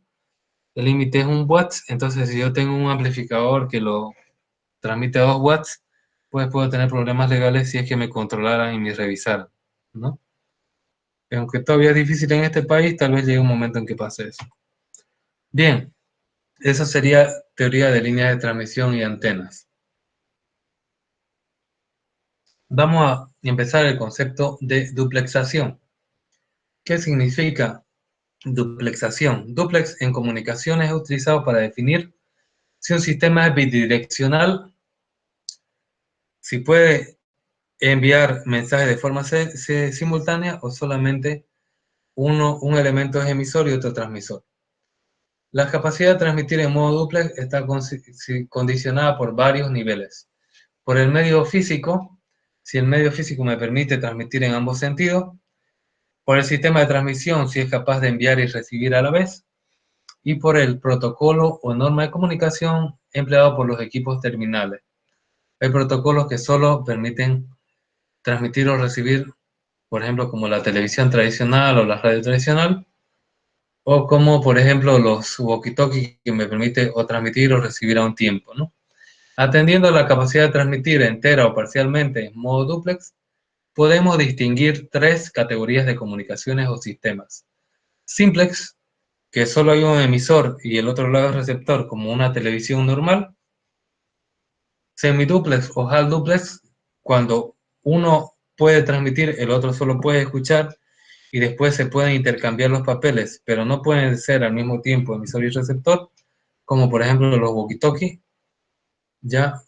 el límite es 1 watts, entonces si yo tengo un amplificador que lo transmite a 2 watts, pues puedo tener problemas legales si es que me controlaran y me revisaran, ¿no? Aunque todavía es difícil en este país, tal vez llegue un momento en que pase eso. Bien, eso sería teoría de líneas de transmisión y antenas. Vamos a empezar el concepto de duplexación. ¿Qué significa duplexación? Duplex en comunicaciones es utilizado para definir si un sistema es bidireccional, si puede enviar mensajes de forma simultánea o solamente un elemento es emisor y otro transmisor. La capacidad de transmitir en modo duplex está condicionada por varios niveles. Por el medio físico, si el medio físico me permite transmitir en ambos sentidos, por el sistema de transmisión, si es capaz de enviar y recibir a la vez, y por el protocolo o norma de comunicación empleado por los equipos terminales. Hay protocolos que solo permiten transmitir o recibir, por ejemplo, como la televisión tradicional o la radio tradicional, o como, por ejemplo, los walkie-talkie que me permite o transmitir o recibir a un tiempo, ¿no? Atendiendo a la capacidad de transmitir entera o parcialmente en modo duplex, podemos distinguir tres categorías de comunicaciones o sistemas. Simplex, que solo hay un emisor y el otro lado es receptor, como una televisión normal. Semiduplex o half duplex, cuando uno puede transmitir, el otro solo puede escuchar y después se pueden intercambiar los papeles, pero no pueden ser al mismo tiempo emisor y receptor, como por ejemplo los walkie-talkie, ¿ya?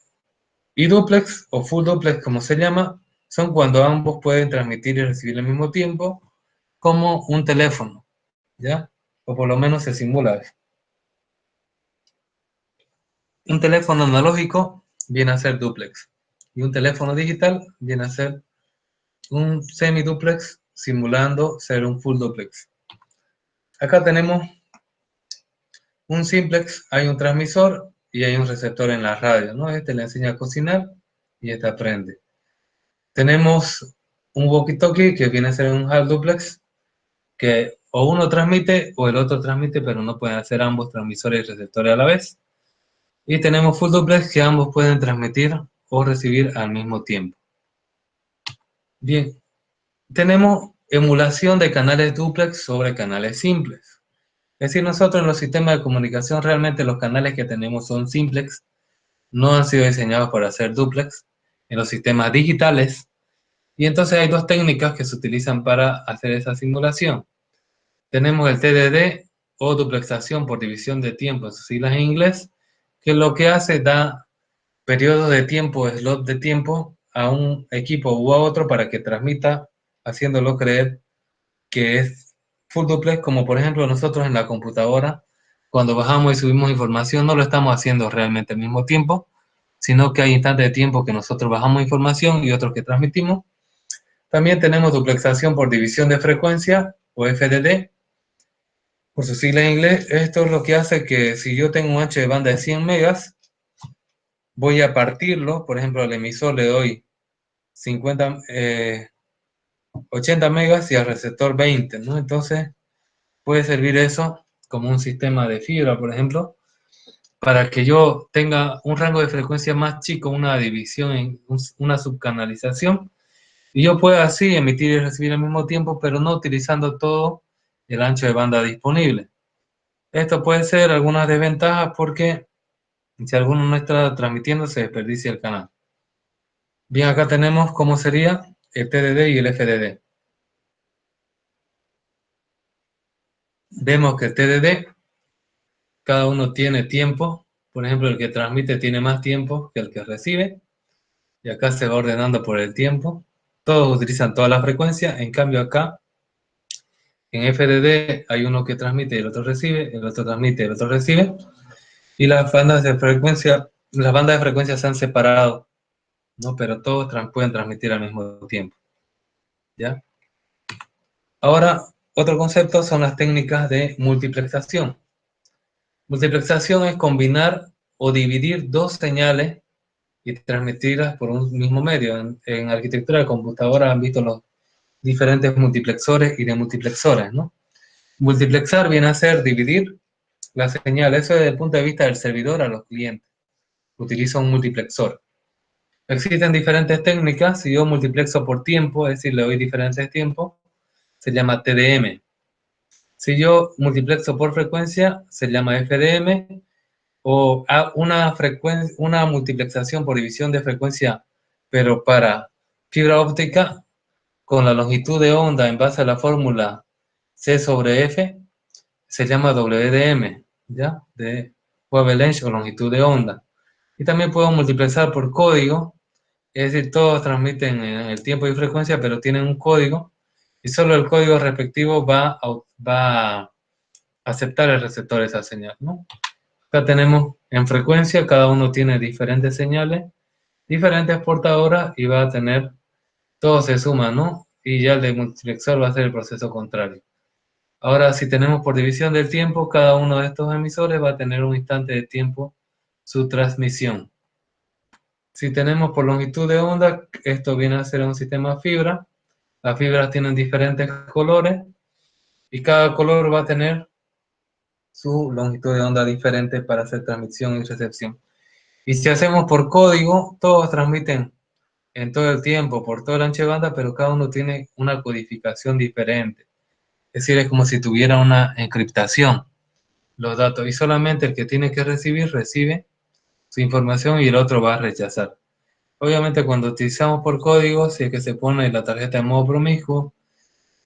Y duplex o full duplex, como se llama, son cuando ambos pueden transmitir y recibir al mismo tiempo, como un teléfono, ¿ya? O por lo menos se simula eso. Un teléfono analógico viene a ser dúplex y un teléfono digital viene a ser un semidúplex simulando ser un full dúplex. Acá tenemos un simplex, hay un transmisor y hay un receptor en la radio, ¿no? Este le enseña a cocinar y este aprende. Tenemos un walkie-talkie que viene a ser un half duplex, que o uno transmite o el otro transmite, pero no pueden hacer ambos transmisores y receptores a la vez. Y tenemos full duplex que ambos pueden transmitir o recibir al mismo tiempo. Bien, tenemos emulación de canales duplex sobre canales simples. Es decir, nosotros en los sistemas de comunicación realmente los canales que tenemos son simplex, no han sido diseñados para ser duplex. En los sistemas digitales, y entonces hay dos técnicas que se utilizan para hacer esa simulación. Tenemos el TDD o duplexación por división de tiempo, en sus siglas en inglés, que lo que hace da periodos de tiempo, slot de tiempo a un equipo u a otro para que transmita, haciéndolo creer que es full duplex, como por ejemplo nosotros en la computadora, cuando bajamos y subimos información, no lo estamos haciendo realmente al mismo tiempo, sino que hay instantes de tiempo que nosotros bajamos información y otros que transmitimos. También tenemos duplexación por división de frecuencia o FDD, por su sigla en inglés. Esto es lo que hace que si yo tengo un ancho de banda de 100 megas, voy a partirlo, por ejemplo, al emisor le doy 50, 80 megas y al receptor 20, ¿no? Entonces puede servir eso como un sistema de fibra, por ejemplo, para que yo tenga un rango de frecuencia más chico, una división, una subcanalización, y yo puedo así emitir y recibir al mismo tiempo, pero no utilizando todo el ancho de banda disponible. Esto puede ser algunas desventajas porque si alguno no está transmitiendo se desperdicia el canal. Bien, acá tenemos cómo sería el TDD y el FDD. Vemos que el TDD, cada uno tiene tiempo. Por ejemplo, el que transmite tiene más tiempo que el que recibe. Y acá se va ordenando por el tiempo. Todos utilizan toda la frecuencia. En cambio acá en FDD hay uno que transmite y el otro recibe, el otro transmite y el otro recibe, y las bandas de frecuencia se han separado, ¿no? Pero todos pueden transmitir al mismo tiempo, ¿ya? Ahora, otro concepto son las técnicas de multiplexación. Multiplexación es combinar o dividir dos señales y transmitirlas por un mismo medio. En arquitectura de computadora han visto los diferentes multiplexores y demultiplexores, ¿no? Multiplexar viene a ser dividir la señal, eso desde el punto de vista del servidor a los clientes. Utiliza un multiplexor. Existen diferentes técnicas. Si yo multiplexo por tiempo, es decir, le doy diferentes tiempos, se llama TDM. Si yo multiplexo por frecuencia, se llama FDM. O una multiplexación por división de frecuencia, pero para fibra óptica, con la longitud de onda en base a la fórmula C sobre F, se llama WDM, ¿ya? De wavelength o longitud de onda. Y también puedo multiplexar por código, es decir, todos transmiten en el tiempo y frecuencia, pero tienen un código, y solo el código respectivo va a aceptar el receptor de esa señal, ¿no? Acá tenemos en frecuencia, cada uno tiene diferentes señales, diferentes portadoras, y va a tener, todo se suma, ¿no? Y ya el de multiplexor va a ser el proceso contrario. Ahora, si tenemos por división del tiempo, cada uno de estos emisores va a tener un instante de tiempo su transmisión. Si tenemos por longitud de onda, esto viene a ser un sistema fibra. Las fibras tienen diferentes colores y cada color va a tener su longitud de onda diferente para hacer transmisión y recepción. Y si hacemos por código, todos transmiten en todo el tiempo, por todo el ancho de banda, pero cada uno tiene una codificación diferente. Es decir, es como si tuviera una encriptación los datos, y solamente el que tiene que recibir, recibe su información y el otro va a rechazar. Obviamente cuando utilizamos por código, si es que se pone la tarjeta en modo promiscuo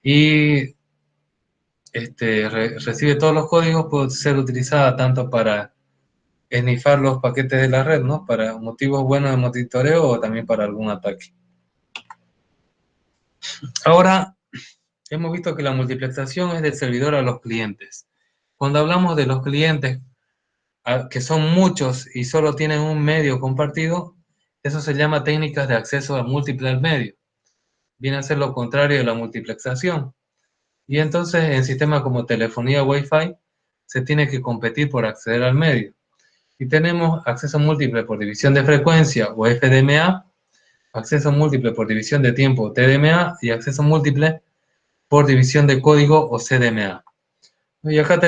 y recibe todos los códigos, puede ser utilizada tanto para esnifar los paquetes de la red, ¿no? Para motivos buenos de monitoreo o también para algún ataque. Ahora, hemos visto que la multiplexación es del servidor a los clientes. Cuando hablamos de los clientes, que son muchos y solo tienen un medio compartido, eso se llama técnicas de acceso a múltiple al medio. Viene a ser lo contrario de la multiplexación. Y entonces en sistemas como telefonía Wi-Fi se tiene que competir por acceder al medio. Y tenemos acceso múltiple por división de frecuencia o FDMA, acceso múltiple por división de tiempo TDMA y acceso múltiple por división de código o CDMA. Y acá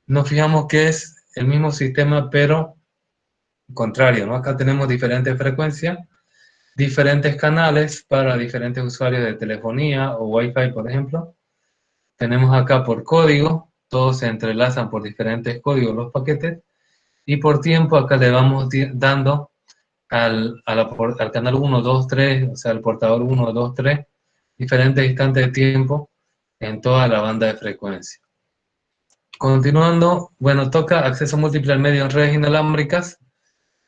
nos fijamos que es el mismo sistema pero contrario, ¿no? Acá tenemos diferentes frecuencias, diferentes canales para diferentes usuarios de telefonía o Wi-Fi, por ejemplo. Tenemos acá por código, todos se entrelazan por diferentes códigos los paquetes, y por tiempo acá le vamos dando al canal 1, 2, 3, o sea, al portador 1, 2, 3, diferentes instantes de tiempo en toda la banda de frecuencia. Continuando, bueno, toca acceso múltiple al medio en redes inalámbricas,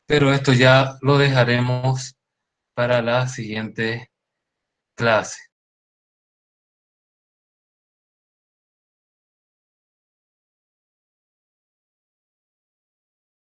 pero esto ya lo dejaremos para la siguiente clase.